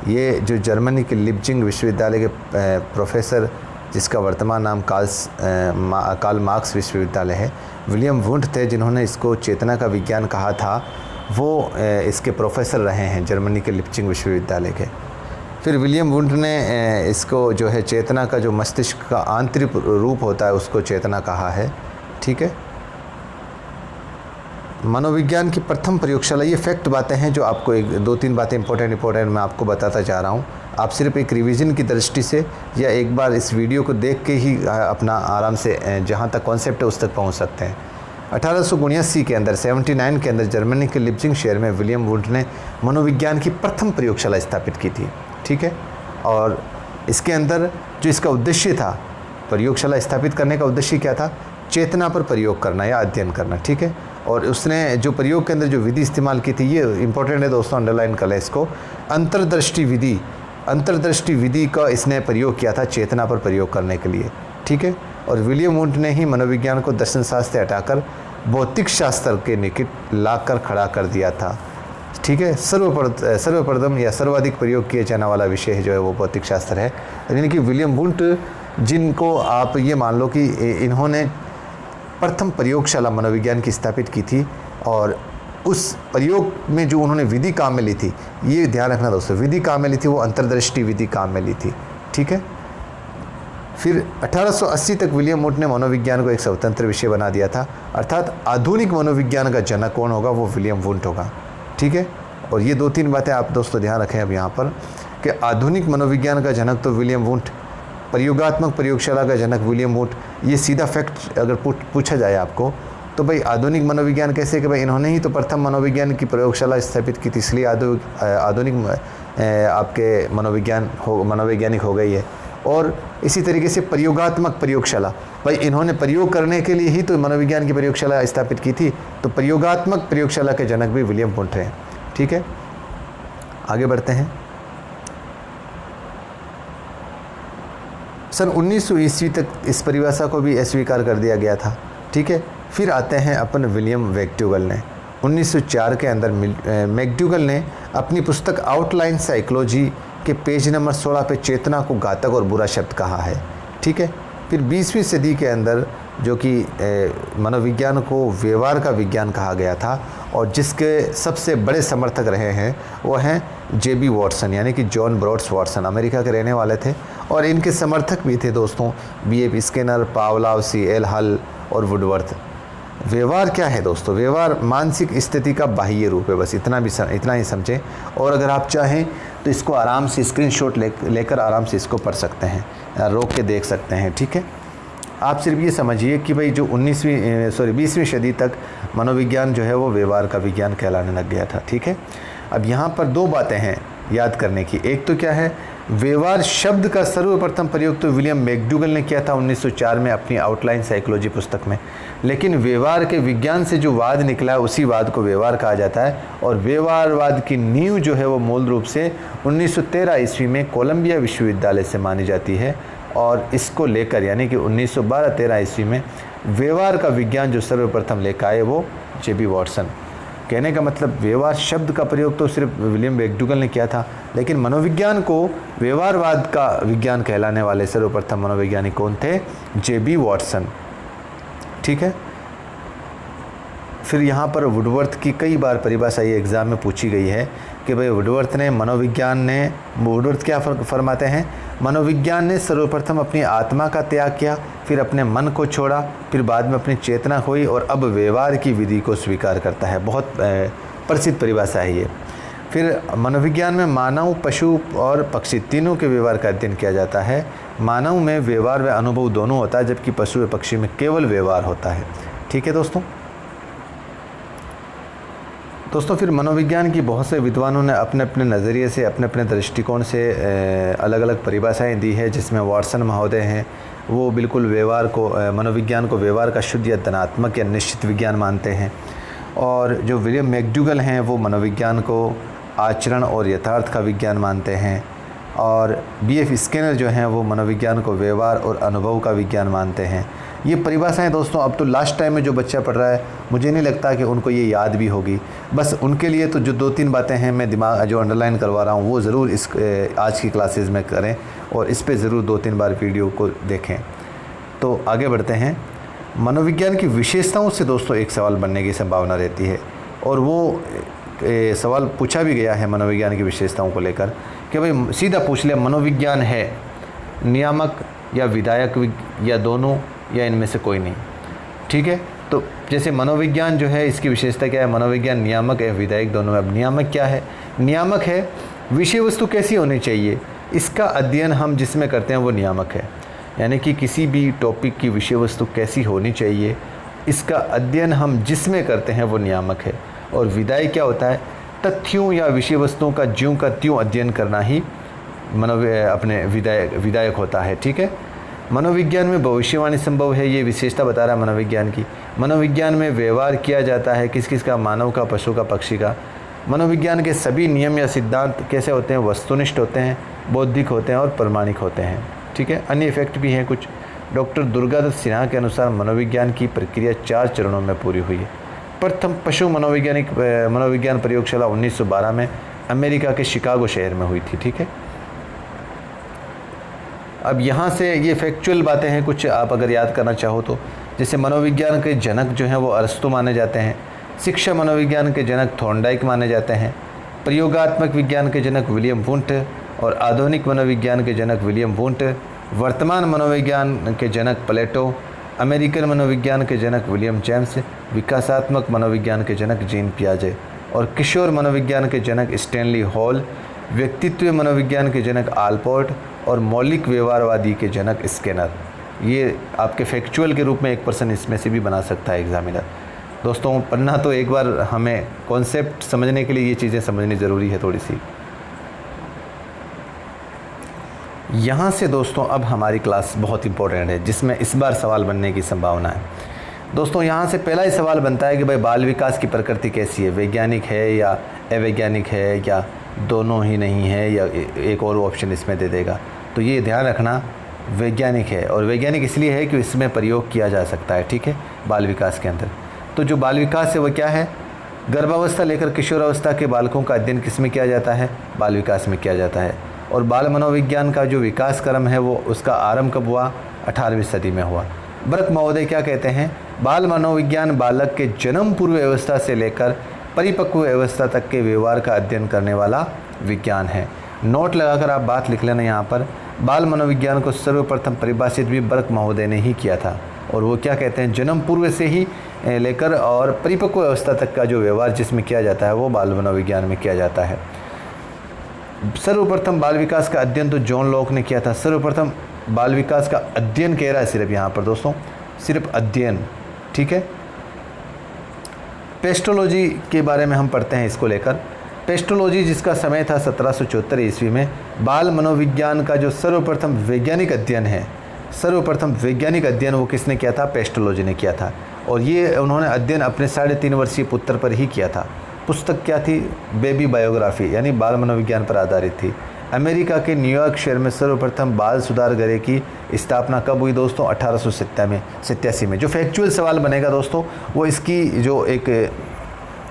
ये जो जर्मनी के लिप्जिंग विश्वविद्यालय के प्रोफेसर, जिसका वर्तमान नाम कार्ल मार्क्स विश्वविद्यालय है, विलियम वुंट थे जिन्होंने इसको चेतना का विज्ञान कहा था। वो इसके प्रोफेसर रहे हैं जर्मनी के लिप्जिंग विश्वविद्यालय के। फिर विलियम वुंट ने इसको जो है चेतना का जो मस्तिष्क का आंतरिक रूप होता है उसको चेतना कहा है। ठीक है, मनोविज्ञान की प्रथम प्रयोगशाला, ये फैक्ट बातें हैं जो आपको एक दो तीन बातें इंपॉर्टेंट मैं आपको बताता जा रहा हूँ। आप सिर्फ एक रिवीजन की दृष्टि से या एक बार इस वीडियो को देख के ही अपना आराम से जहाँ तक कॉन्सेप्ट है उस तक पहुँच सकते हैं। 1879 के अंदर 79 के अंदर जर्मनी के लिप्जिंग शहर में विलियम वुंट ने मनोविज्ञान की प्रथम प्रयोगशाला स्थापित की थी। ठीक है, और इसके अंदर जो इसका उद्देश्य था, प्रयोगशाला स्थापित करने का उद्देश्य क्या था? चेतना पर प्रयोग करना या अध्ययन करना। ठीक है, और उसने जो प्रयोग के अंदर जो विधि इस्तेमाल की थी, ये इंपॉर्टेंट है दोस्तों, अंडरलाइन कर लें इसको। अंतर्दृष्टि विधि का इसने प्रयोग किया था चेतना पर प्रयोग करने के लिए। ठीक है, और विलियम वुंट ने ही मनोविज्ञान को दर्शन शास्त्र से हटाकर भौतिक शास्त्र के निकट लाकर खड़ा कर दिया था। ठीक है, सर्वप्रथम या सर्वाधिक प्रयोग किया जाने वाला विषय जो है वो भौतिक शास्त्र है। यानी कि विलियम वुंट, जिनको आप ये मान लो कि इन्होंने प्रथम प्रयोगशाला मनोविज्ञान की स्थापित की थी, और उस प्रयोग में जो उन्होंने विधि काम में ली थी, ये ध्यान रखना दोस्तों, विधि काम में ली थी वो अंतर्दृष्टि विधि काम में ली थी। ठीक है, फिर 1880 तक विलियम वुंट ने मनोविज्ञान को एक स्वतंत्र विषय बना दिया था, अर्थात आधुनिक मनोविज्ञान का जनक कौन होगा? वो विलियम वुंट होगा। ठीक है, और ये दो तीन बातें आप दोस्तों ध्यान रखें अब यहाँ पर, कि आधुनिक मनोविज्ञान का जनक तो विलियम वुंट, प्रयोगात्मक प्रयोगशाला का जनक विलियम वुंट। ये सीधा फैक्ट अगर पूछा जाए आपको तो भाई आधुनिक मनोविज्ञान कैसे, कि भाई इन्होंने ही तो प्रथम मनोविज्ञान की प्रयोगशाला स्थापित की थी, इसलिए आधुनिक आपके मनोवैज्ञानिक हो गई है। और इसी तरीके से प्रयोगात्मक प्रयोगशाला, भाई इन्होंने प्रयोग करने के लिए ही तो मनोविज्ञान की प्रयोगशाला स्थापित की थी, तो प्रयोगात्मक प्रयोगशाला के जनक भी विलियम वुंट हैं। ठीक है, आगे बढ़ते हैं। सन 1900 ईस्वी तक इस परिभाषा को भी अस्वीकार कर दिया गया था। ठीक है, फिर आते हैं अपन विलियम मैकडूगल ने। 1904 के अंदर मैकडूगल ने अपनी पुस्तक आउटलाइन साइकोलॉजी के पेज नंबर 16 पे चेतना को घातक और बुरा शब्द कहा है। ठीक है, फिर 20वीं सदी के अंदर जो कि मनोविज्ञान को व्यवहार का विज्ञान कहा गया था, और जिसके सबसे बड़े समर्थक रहे हैं वो हैं जेबी वॉटसन, यानी कि जॉन ब्रॉड्स वॉटसन, अमेरिका के रहने वाले थे। और इनके समर्थक भी थे दोस्तों B.F. Skinner, Pavlov, C.L. हल और वुडवर्थ। व्यवहार क्या है दोस्तों? व्यवहार मानसिक स्थिति का बाह्य रूप है, बस इतना ही समझें। और अगर आप चाहें तो इसको आराम से स्क्रीनशॉट लेकर आराम से इसको पढ़ सकते हैं, रोक के देख सकते हैं। ठीक है, आप सिर्फ ये समझिए कि भाई जो 20वीं सदी तक मनोविज्ञान जो है वो व्यवहार का विज्ञान कहलाने लग गया था। ठीक है, अब यहाँ पर दो बातें हैं याद करने की। एक तो क्या है, व्यवहार शब्द का सर्वप्रथम प्रयोग तो विलियम मैकडूगल ने किया था 1904 में अपनी आउटलाइन साइकोलॉजी पुस्तक में, लेकिन व्यवहार के विज्ञान से जो वाद निकला उसी वाद को व्यवहार कहा जाता है। और व्यवहारवाद की नींव जो है वो मूल रूप से 1913 ईस्वी में कोलंबिया विश्वविद्यालय से मानी जाती है, और इसको लेकर यानी कि 1912-13 ईस्वी में व्यवहार का विज्ञान जो सर्वप्रथम लेकर आए वो जेबी वॉटसन। कहने का मतलब व्यवहार शब्द का प्रयोग तो सिर्फ विलियम मैकडूगल ने किया था, लेकिन मनोविज्ञान को व्यवहारवाद का विज्ञान कहलाने वाले सर्वप्रथम मनोवैज्ञानिक कौन थे? जेबी वॉटसन। ठीक है, फिर यहाँ पर वुडवर्थ की कई बार परिभाषा ये एग्ज़ाम में पूछी गई है कि भाई वुडवर्थ क्या फरमाते हैं? मनोविज्ञान ने सर्वप्रथम अपनी आत्मा का त्याग किया, फिर अपने मन को छोड़ा, फिर बाद में अपनी चेतना खोई और अब व्यवहार की विधि को स्वीकार करता है। बहुत प्रसिद्ध परिभाषा है ये। फिर मनोविज्ञान में मानव, पशु और पक्षी तीनों के व्यवहार का अध्ययन किया जाता है। मानव में व्यवहार व अनुभव दोनों होता है, जबकि पशु व पक्षी में केवल व्यवहार होता है। ठीक है दोस्तों, फिर मनोविज्ञान की बहुत से विद्वानों ने अपने अपने नज़रिए से, अपने अपने दृष्टिकोण से अलग अलग परिभाषाएं दी है, जिसमें वॉटसन महोदय हैं वो बिल्कुल व्यवहार को, मनोविज्ञान को व्यवहार का शुद्ध या धनात्मक या निश्चित विज्ञान मानते हैं। और जो विलियम मैकडूगल हैं वो मनोविज्ञान को आचरण और यथार्थ का विज्ञान मानते हैं। और B.F. स्किनर जो हैं वो मनोविज्ञान को व्यवहार और अनुभव का विज्ञान मानते हैं। ये परिभाषाएं दोस्तों अब तो लास्ट टाइम में जो बच्चा पढ़ रहा है मुझे नहीं लगता कि उनको ये याद भी होगी। बस उनके लिए तो जो 2-3 बातें हैं मैं जो अंडरलाइन करवा रहा हूँ वो ज़रूर इस आज की क्लासेस में करें, और इस पे ज़रूर 2-3 बार वीडियो को देखें। तो आगे बढ़ते हैं। मनोविज्ञान की विशेषताओं से दोस्तों एक सवाल बनने की संभावना रहती है, और वो सवाल पूछा भी गया है मनोविज्ञान की विशेषताओं को लेकर कि भाई सीधा पूछ लिया, मनोविज्ञान है नियामक या विधायक या दोनों या इनमें से कोई नहीं? ठीक है, तो जैसे मनोविज्ञान जो है, इसकी विशेषता क्या है, मनोविज्ञान नियामक है विधायक दोनों में। अब नियामक क्या है, नियामक है विषय वस्तु कैसी होनी चाहिए, इसका अध्ययन हम जिसमें करते हैं वो नियामक है। यानी कि किसी भी टॉपिक की विषय वस्तु कैसी होनी चाहिए, इसका अध्ययन हम जिसमें करते हैं वो नियामक है। और विधायक क्या होता है, तथ्यों या विषय वस्तुओं का ज्यों का त्यों अध्ययन करना ही अपने विधायक होता है। ठीक है। मनोविज्ञान में भविष्यवाणी संभव है, ये विशेषता बता रहा है मनोविज्ञान की। मनोविज्ञान में व्यवहार किया जाता है किस किस का, मानव का, पशु का, पक्षी का। मनोविज्ञान के सभी नियम या सिद्धांत कैसे होते हैं, वस्तुनिष्ठ होते हैं, बौद्धिक होते हैं और प्रमाणिक होते हैं। ठीक है। अन्य इफेक्ट भी हैं कुछ। डॉक्टर दुर्गादत्त सिन्हा के अनुसार मनोविज्ञान की प्रक्रिया 4 चरणों में पूरी हुई है। प्रथम पशु मनोविज्ञान प्रयोगशाला 1912 में अमेरिका के शिकागो शहर में हुई थी। ठीक है। अब यहाँ से ये फैक्चुअल बातें हैं कुछ, आप अगर याद करना चाहो तो। जैसे मनोविज्ञान के जनक जो हैं वो अरस्तु माने जाते हैं। शिक्षा मनोविज्ञान के जनक थॉर्नडाइक माने जाते हैं। प्रयोगात्मक विज्ञान के जनक विलियम वुंट और आधुनिक मनोविज्ञान के जनक विलियम वुंट। वर्तमान मनोविज्ञान के जनक प्लेटो। अमेरिकन मनोविज्ञान के जनक विलियम जेम्स। विकासात्मक मनोविज्ञान के जनक जीन पियाजे और किशोर मनोविज्ञान के जनक स्टैनली हॉल। व्यक्तित्व मनोविज्ञान के जनक आलपोर्ट और मौलिक व्यवहारवादी के जनक स्किनर। ये आपके फैक्चुअल के रूप में एक पर्सन इसमें से भी बना सकता है एग्जामिनर। दोस्तों पढ़ना तो एक बार, हमें कॉन्सेप्ट समझने के लिए ये चीज़ें समझनी ज़रूरी है थोड़ी सी। यहाँ से दोस्तों अब हमारी क्लास बहुत इंपॉर्टेंट है, जिसमें इस बार सवाल बनने की संभावना है। दोस्तों यहाँ से पहला ही सवाल बनता है कि भाई बाल विकास की प्रकृति कैसी है, वैज्ञानिक है या अवैज्ञानिक है या दोनों ही नहीं है, या एक और ऑप्शन इसमें दे देगा। तो ये ध्यान रखना वैज्ञानिक है, और वैज्ञानिक इसलिए है कि इसमें प्रयोग किया जा सकता है। ठीक है। बाल विकास के अंदर तो जो बाल विकास है वो क्या है, गर्भावस्था लेकर किशोरावस्था के बालकों का अध्ययन किस में किया जाता है, बाल विकास में किया जाता है। और बाल मनोविज्ञान का जो विकास क्रम है वो उसका आरंभ कब हुआ, 18वीं सदी में हुआ। ब्रक महोदय क्या कहते हैं, बाल मनोविज्ञान बालक के जन्म पूर्व अवस्था से लेकर परिपक्व अवस्था तक के व्यवहार का अध्ययन करने वाला विज्ञान है। नोट लगाकर आप बात लिख लेना यहाँ पर। बाल मनोविज्ञान को सर्वप्रथम परिभाषित भी ब्रक महोदय ने ही किया था, और वो क्या कहते हैं, जन्म पूर्व से ही लेकर और परिपक्व अवस्था तक का जो व्यवहार जिसमें किया जाता है वो बाल मनोविज्ञान में किया जाता है। सर्वप्रथम बाल विकास का अध्ययन तो जॉन लॉक ने किया था। सर्वप्रथम बाल विकास का अध्ययन कह रहा है सिर्फ यहाँ पर दोस्तों, सिर्फ अध्ययन। ठीक है। पेस्टोलॉजी के बारे में हम पढ़ते हैं इसको लेकर। पेस्टोलॉजी जिसका समय था 1774 ईस्वी में, बाल मनोविज्ञान का जो सर्वप्रथम वैज्ञानिक अध्ययन है, सर्वप्रथम वैज्ञानिक अध्ययन वो किसने किया था, पेस्टोलॉजी ने किया था। और ये उन्होंने अध्ययन अपने 3.5 वर्षीय पुत्र पर ही किया था। पुस्तक क्या थी, बेबी बायोग्राफी, यानी बाल मनोविज्ञान पर आधारित थी। अमेरिका के न्यूयॉर्क शहर में सर्वप्रथम बाल सुधार गृह की स्थापना कब हुई दोस्तों, 1887 में। जो फैक्चुअल सवाल बनेगा दोस्तों वो इसकी जो एक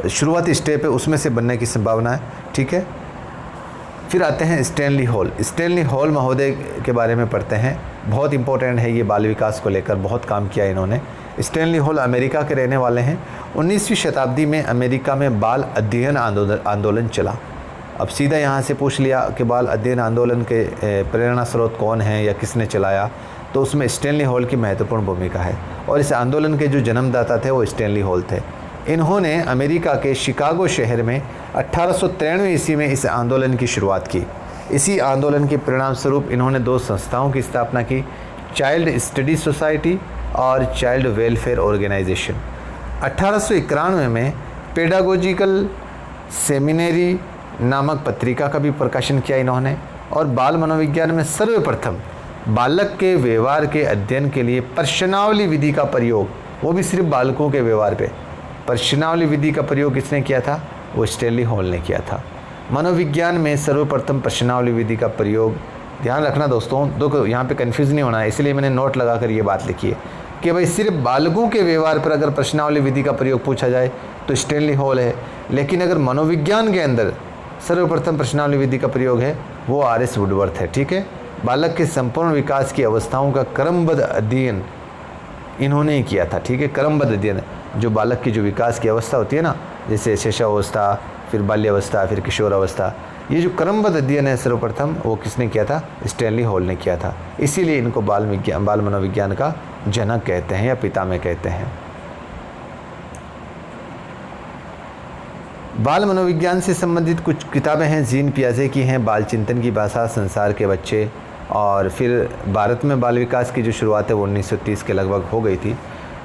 शुरुआती स्टेप है उसमें से बनने की संभावना है। ठीक है। फिर आते हैं स्टैनली हॉल। स्टैनली हॉल महोदय के बारे में पढ़ते हैं, बहुत इंपॉर्टेंट है ये, बाल विकास को लेकर बहुत काम किया इन्होंने। स्टैनली हॉल अमेरिका के रहने वाले हैं। 19वीं शताब्दी में अमेरिका में बाल अध्ययन आंदोलन चला। अब सीधा यहाँ से पूछ लिया कि बाल अध्ययन आंदोलन के प्रेरणा स्रोत कौन है या किसने चलाया, तो उसमें स्टैनली हॉल की महत्वपूर्ण भूमिका है। और इस आंदोलन के जो जन्मदाता थे वो स्टैनली हॉल थे। इन्होंने अमेरिका के शिकागो शहर में 1893 ईस्वी में इस आंदोलन की शुरुआत की। इसी आंदोलन के परिणाम स्वरूप इन्होंने 2 संस्थाओं की स्थापना की, चाइल्ड स्टडी सोसाइटी और चाइल्ड वेलफेयर ऑर्गेनाइजेशन। 1891 में पेडागोजिकल सेमिनरी नामक पत्रिका का भी प्रकाशन किया इन्होंने। और बाल मनोविज्ञान में सर्वप्रथम बालक के व्यवहार के अध्ययन के लिए प्रश्नावली विधि का प्रयोग, वो भी सिर्फ बालकों के व्यवहार पे, प्रश्नावली विधि का प्रयोग किसने किया था, वो स्टैनली हॉल ने किया था। मनोविज्ञान में सर्वप्रथम प्रश्नावली विधि का प्रयोग, ध्यान रखना दोस्तों, देखो यहाँ पे कंफ्यूज नहीं होना है, इसलिए मैंने नोट लगाकर ये बात लिखी है कि भाई सिर्फ बालकों के व्यवहार पर अगर प्रश्नावली विधि का प्रयोग पूछा जाए तो स्टैनली हॉल है, लेकिन अगर मनोविज्ञान के अंदर सर्वप्रथम प्रश्नावली विधि का प्रयोग है वो आर.एस. वुडवर्थ है। ठीक है। बालक के संपूर्ण विकास की अवस्थाओं का क्रमबद्ध अध्ययन इन्होंने ही किया था। ठीक है। क्रमबद्ध अध्ययन, जो बालक की जो विकास की अवस्था होती है ना, जैसे शिशुअवस्था, फिर बाल्यावस्था, फिर किशोरावस्था, ये जो क्रमबद्ध अध्ययन है सर्वप्रथम वो किसने किया था, स्टैनली हॉल ने किया था। इसीलिए इनको बाल मनोविज्ञान का जनक कहते हैं या पितामह कहते हैं। बाल मनोविज्ञान से संबंधित कुछ किताबें हैं, जीन पियाजे की हैं, बाल चिंतन की भाषा, संसार के बच्चे, और फिर भारत में बाल विकास की जो शुरुआत है वो 1930 के लगभग हो गई थी।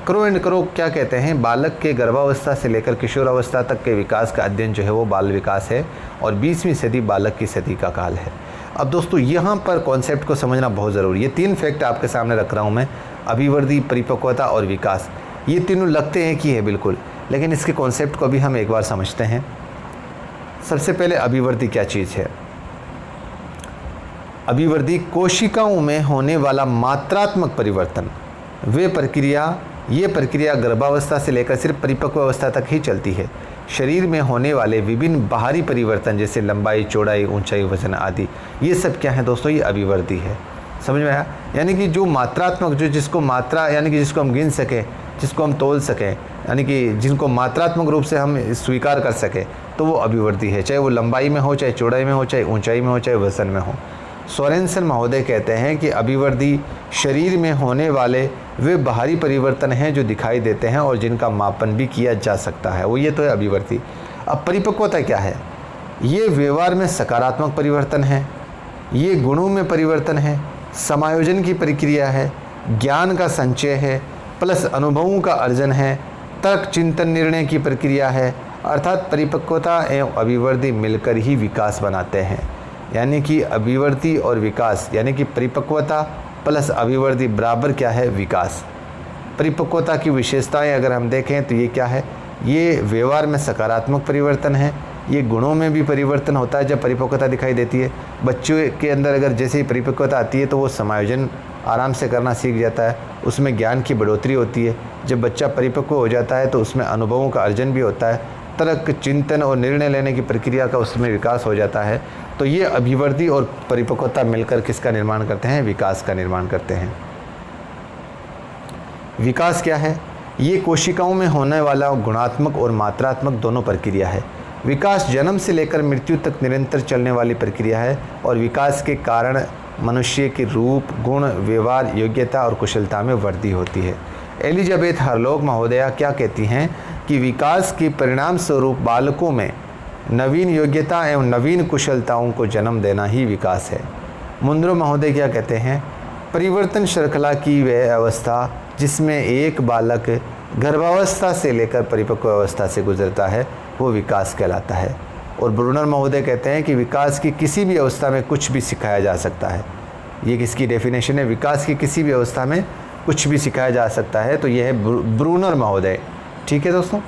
क्रो एंड क्रो क्या कहते हैं, बालक के गर्भावस्था से लेकर किशोरावस्था तक के विकास का अध्ययन जो है वो बाल विकास है, और 20वीं सदी बालक की सदी का काल है। अब दोस्तों यहाँ पर कॉन्सेप्ट को समझना बहुत ज़रूरी है। 3 फैक्ट आपके सामने रख रहा हूँ मैं, अभिवृद्धि, परिपक्वता और विकास। ये तीनों लगते हैं कि है बिल्कुल, लेकिन इसके कॉन्सेप्ट को भी हम एक बार समझते हैं। सबसे पहले अभिवृद्धि क्या चीज़ है। अभिवृद्धि कोशिकाओं में होने वाला मात्रात्मक परिवर्तन, ये प्रक्रिया गर्भावस्था से लेकर सिर्फ परिपक्व अवस्था तक ही चलती है। शरीर में होने वाले विभिन्न बाहरी परिवर्तन जैसे लंबाई, चौड़ाई, ऊंचाई, वजन आदि, ये सब क्या है दोस्तों, ये अभिवृद्धि है। समझ में आया? यानी कि जो मात्रात्मक, जो जिसको मात्रा यानी कि जिसको हम गिन सकें, जिसको हम तोल सकें, यानी कि जिनको मात्रात्मक रूप से हम स्वीकार कर सकें, तो वो अभिवृद्धि है। चाहे वो लंबाई में हो, चाहे चौड़ाई में हो, चाहे ऊंचाई में हो, चाहे वजन में हो। सोरेनसन महोदय कहते हैं कि अभिवृद्धि शरीर में होने वाले वे बाहरी परिवर्तन हैं जो दिखाई देते हैं और जिनका मापन भी किया जा सकता है, वो ये तो है अभिवृद्धि। अब परिपक्वता क्या है? ये व्यवहार में सकारात्मक परिवर्तन है, ये गुणों में परिवर्तन है, समायोजन की प्रक्रिया है, ज्ञान का संचय है, प्लस अनुभवों का अर्जन है, तर्क, चिंतन, निर्णय की प्रक्रिया है। अर्थात परिपक्वता एवं अभिवृद्धि मिलकर ही विकास बनाते हैं। यानी कि अभिवृद्धि और विकास, यानी कि परिपक्वता प्लस अभिवृद्धि बराबर क्या है, विकास। परिपक्वता की विशेषताएं अगर हम देखें तो ये क्या है, ये व्यवहार में सकारात्मक परिवर्तन है, ये गुणों में भी परिवर्तन होता है जब परिपक्वता दिखाई देती है। बच्चों के अंदर अगर जैसे ही परिपक्वता आती है तो वो समायोजन आराम से करना सीख जाता है, उसमें ज्ञान की बढ़ोतरी होती है। जब बच्चा परिपक्व हो जाता है तो उसमें अनुभवों का अर्जन भी होता है, तर्क, चिंतन और निर्णय लेने की प्रक्रिया का उसमें विकास हो जाता है। तो ये अभिवृद्धि और परिपक्वता मिलकर किसका निर्माण करते हैं, विकास का निर्माण करते हैं। विकास क्या है? ये कोशिकाओं में होने वाला गुणात्मक और मात्रात्मक दोनों प्रक्रिया है। विकास जन्म से लेकर मृत्यु तक निरंतर चलने वाली प्रक्रिया है और विकास के कारण मनुष्य के रूप, गुण, व्यवहार, योग्यता और कुशलता में वृद्धि होती है। एलिजाबेथ हरलॉग महोदया क्या कहती हैं कि विकास के परिणाम स्वरूप बालकों में नवीन योग्यता एवं नवीन कुशलताओं को जन्म देना ही विकास है। मुंद्रो महोदय क्या कहते हैं, परिवर्तन श्रृंखला की वह अवस्था जिसमें एक बालक गर्भावस्था से लेकर परिपक्व अवस्था से गुजरता है वो विकास कहलाता है। और ब्रूनर महोदय कहते हैं कि विकास की किसी भी अवस्था में कुछ भी सिखाया जा सकता है। ये किसकी डेफिनेशन है, विकास की किसी भी अवस्था में कुछ भी सिखाया जा सकता है, तो यह है ब्रूनर महोदय। ठीक है दोस्तों,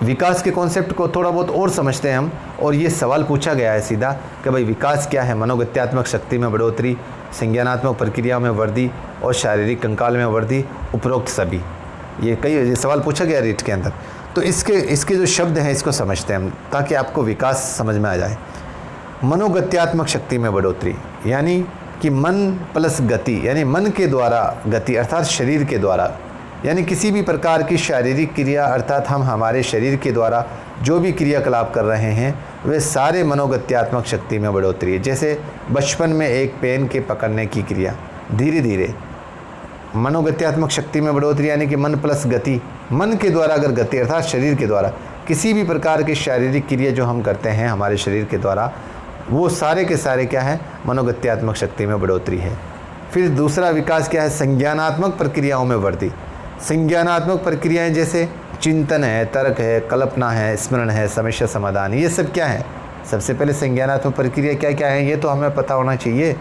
विकास के कॉन्सेप्ट को थोड़ा बहुत और समझते हैं हम। और ये सवाल पूछा गया है सीधा कि भाई विकास क्या है, मनोगत्यात्मक शक्ति में बढ़ोतरी, संज्ञानात्मक प्रक्रिया में वृद्धि और शारीरिक कंकाल में वृद्धि, उपरोक्त सभी। ये सवाल पूछा गया रीट के अंदर। तो इसके जो शब्द हैं इसको समझते हैं हम ताकि आपको विकास समझ में आ जाए। मनोगत्यात्मक शक्ति में बढ़ोतरी यानी कि मन प्लस गति, यानी मन के द्वारा गति अर्थात शरीर के द्वारा, यानी किसी भी प्रकार की शारीरिक क्रिया अर्थात हम हमारे शरीर के द्वारा जो भी क्रियाकलाप कर रहे हैं वे सारे मनोगत्यात्मक शक्ति में बढ़ोतरी है। जैसे बचपन में एक पेन के पकड़ने की क्रिया, धीरे धीरे मनोगत्यात्मक शक्ति में बढ़ोतरी यानी कि मन प्लस गति, मन के द्वारा अगर गति अर्थात शरीर के द्वारा किसी भी प्रकार की शारीरिक क्रिया जो हम करते हैं हमारे शरीर के द्वारा, वो सारे के सारे क्या है, मनोगत्यात्मक शक्ति में बढ़ोतरी है। फिर दूसरा विकास क्या है, संज्ञानात्मक प्रक्रियाओं में वृद्धि। संज्ञानात्मक प्रक्रियाएं जैसे चिंतन है, तर्क है, कल्पना है, स्मरण है, समस्या समाधान, ये सब क्या है। सबसे पहले संज्ञानात्मक प्रक्रिया क्या क्या है ये तो हमें पता होना चाहिए।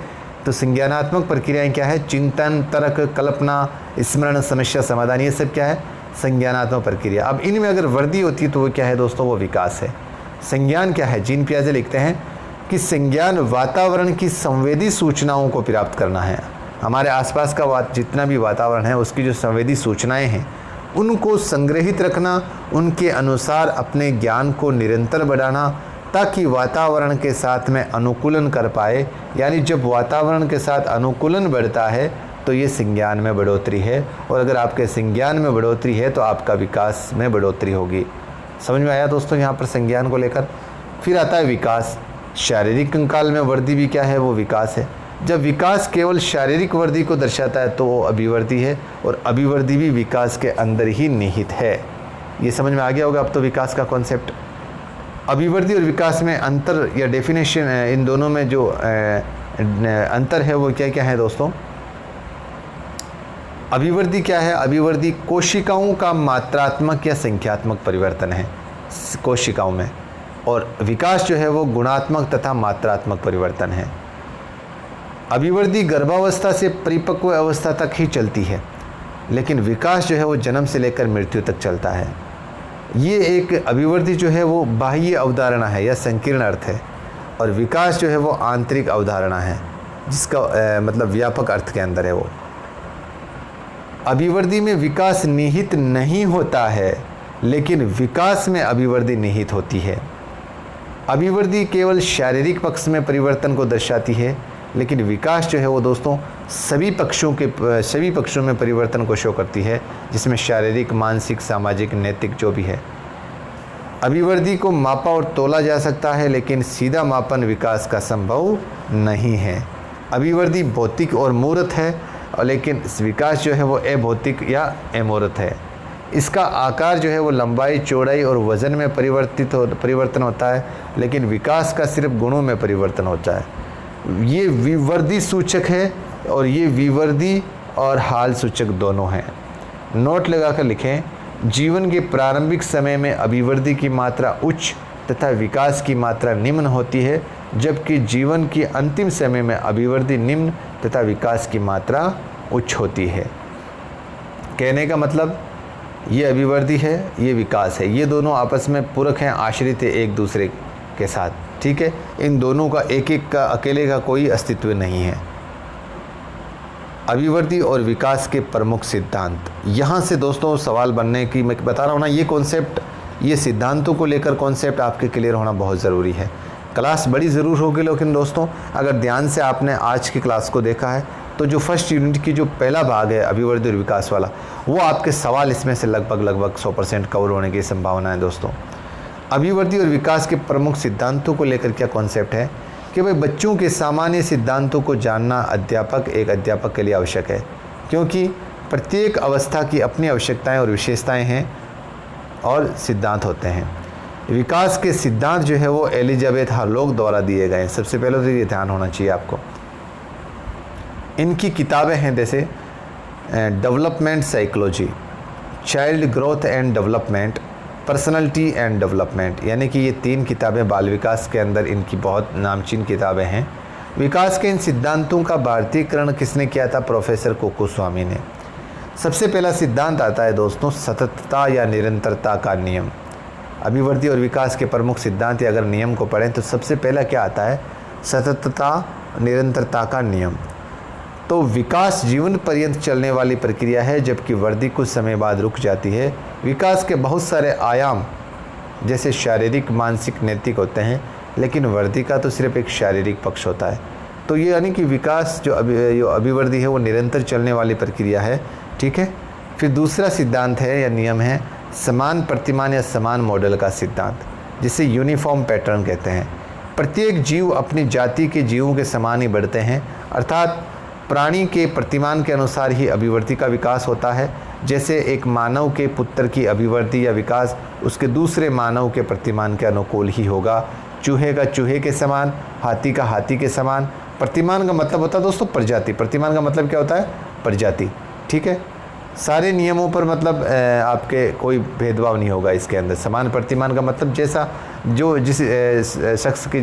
तो संज्ञानात्मक प्रक्रियाएं क्या है, चिंतन, तर्क, कल्पना, स्मरण, समस्या समाधान, ये सब क्या है, संज्ञानात्मक प्रक्रिया। अब इनमें अगर वृद्धि होती है तो वो क्या है दोस्तों, वो विकास है। संज्ञान क्या है, जीन पियाजे लिखते हैं कि संज्ञान वातावरण की संवेदी सूचनाओं को प्राप्त करना है। हमारे आसपास का जितना भी वातावरण है उसकी जो संवेदी सूचनाएं हैं उनको संग्रहित रखना, उनके अनुसार अपने ज्ञान को निरंतर बढ़ाना ताकि वातावरण के साथ में अनुकूलन कर पाए। यानी जब वातावरण के साथ अनुकूलन बढ़ता है तो ये संज्ञान में बढ़ोतरी है, और अगर आपके संज्ञान में बढ़ोतरी है तो आपका विकास में बढ़ोतरी होगी। समझ में आया दोस्तों यहाँ पर संज्ञान को लेकर। फिर आता है विकास। शारीरिक कंकाल में वृद्धि भी क्या है, वो विकास है। जब विकास केवल शारीरिक वृद्धि को दर्शाता है तो वो अभिवृद्धि है, और अभिवृद्धि भी विकास के अंदर ही निहित है। ये समझ में आ गया होगा अब तो विकास का कॉन्सेप्ट। अभिवृद्धि और विकास में अंतर या डेफिनेशन, इन दोनों में जो अंतर है वो क्या क्या है दोस्तों। अभिवृद्धि क्या है? अभिवृद्धि कोशिकाओं का मात्रात्मक या संख्यात्मक परिवर्तन है कोशिकाओं में, और विकास जो है वो गुणात्मक तथा मात्रात्मक परिवर्तन है। अभिवृद्धि गर्भावस्था से परिपक्व अवस्था तक ही चलती है, लेकिन विकास जो है वो जन्म से लेकर मृत्यु तक चलता है। ये एक अभिवृद्धि जो है वो बाह्य अवधारणा है या संकीर्ण अर्थ है, और विकास जो है वो आंतरिक अवधारणा है जिसका मतलब व्यापक अर्थ के अंदर है वो। अभिवृद्धि में विकास निहित नहीं होता है, लेकिन विकास में अभिवृद्धि निहित होती है। अभिवृद्धि केवल शारीरिक पक्ष में परिवर्तन को दर्शाती है, लेकिन विकास जो है वो दोस्तों सभी पक्षों में परिवर्तन को शो करती है, जिसमें शारीरिक, मानसिक, सामाजिक, नैतिक जो भी है। अभिवृद्धि को मापा और तोला जा सकता है, लेकिन सीधा मापन विकास का संभव नहीं है। अभिवृद्धि भौतिक और मूर्त है, और लेकिन विकास जो है वो अभौतिक या अमूर्त है। इसका आकार जो है वो लंबाई, चौड़ाई और वज़न में परिवर्तन होता है, लेकिन विकास का सिर्फ गुणों में परिवर्तन होता है। ये विवृद्धि सूचक है और ये विवृद्धि और हाल सूचक दोनों हैं। नोट लगाकर लिखें, जीवन के प्रारंभिक समय में अभिवृद्धि की मात्रा उच्च तथा विकास की मात्रा निम्न होती है, जबकि जीवन के अंतिम समय में अभिवृद्धि निम्न तथा विकास की मात्रा उच्च होती है। कहने का मतलब ये अभिवृद्धि है, ये विकास है, ये दोनों आपस में पूरक हैं, आश्रित है एक दूसरे के साथ, ठीक है। इन दोनों का एक का अकेले का कोई अस्तित्व नहीं है। अभिवृद्धि और विकास के प्रमुख सिद्धांत, यहाँ से दोस्तों सवाल बनने की मैं बता रहा हूँ ना, ये कॉन्सेप्ट, ये सिद्धांतों को लेकर कॉन्सेप्ट आपके क्लियर होना बहुत ज़रूरी है। क्लास बड़ी ज़रूर होगी, लेकिन दोस्तों अगर ध्यान से आपने आज की क्लास को देखा है तो जो फर्स्ट यूनिट की जो पहला भाग है अभिवृद्धि और विकास वाला, वो आपके सवाल इसमें से लगभग 100% कवर होने की संभावना है दोस्तों। अभिवृद्धि और विकास के प्रमुख सिद्धांतों को लेकर क्या कॉन्सेप्ट है कि भाई बच्चों के सामान्य सिद्धांतों को जानना एक अध्यापक के लिए आवश्यक है, क्योंकि प्रत्येक अवस्था की अपनी आवश्यकताएं और विशेषताएं हैं और सिद्धांत होते हैं। विकास के सिद्धांत जो है वो एलिजाबेथ हार्लोग द्वारा दिए गए हैं। सबसे पहले तो ये ध्यान होना चाहिए आपको। इनकी किताबें हैं जैसे development psychology, child growth and development, personality and development, यानी कि ये 3 किताबें बाल विकास के अंदर इनकी बहुत नामचीन किताबें हैं। विकास के इन सिद्धांतों का भारतीयकरण किसने किया था? प्रोफेसर कुक्कुस्वामी ने। सबसे पहला सिद्धांत आता है दोस्तों सततता या निरंतरता का नियम। अभिवृद्धि और विकास के प्रमुख सिद्धांत या अगर नियम को पढ़ें तो सबसे पहला क्या आता है? सततता, निरंतरता का नियम। तो विकास जीवन पर्यंत चलने वाली प्रक्रिया है, जबकि वृद्धि कुछ समय बाद रुक जाती है। विकास के बहुत सारे आयाम जैसे शारीरिक, मानसिक, नैतिक होते हैं, लेकिन वृद्धि का तो सिर्फ एक शारीरिक पक्ष होता है। तो ये यानी कि विकास जो अभिवृद्धि है वो निरंतर चलने वाली प्रक्रिया है, ठीक है। फिर दूसरा सिद्धांत है या नियम है समान प्रतिमान या समान मॉडल का सिद्धांत, जिसे यूनिफॉर्म पैटर्न कहते हैं। प्रत्येक जीव अपनी जाति के जीवों के समान ही बढ़ते हैं, अर्थात प्राणी के प्रतिमान के अनुसार ही अभिवृद्धि का विकास होता है। जैसे एक मानव के पुत्र की अभिवृद्धि या विकास उसके दूसरे मानव के प्रतिमान के अनुकूल ही होगा। चूहे का चूहे के समान, हाथी का हाथी के समान। प्रतिमान का मतलब होता है दोस्तों प्रजाति। प्रतिमान का मतलब क्या होता है? प्रजाति, ठीक है। सारे नियमों पर मतलब आपके कोई भेदभाव नहीं होगा इसके अंदर। समान प्रतिमान का मतलब जैसा जो जिस शख्स के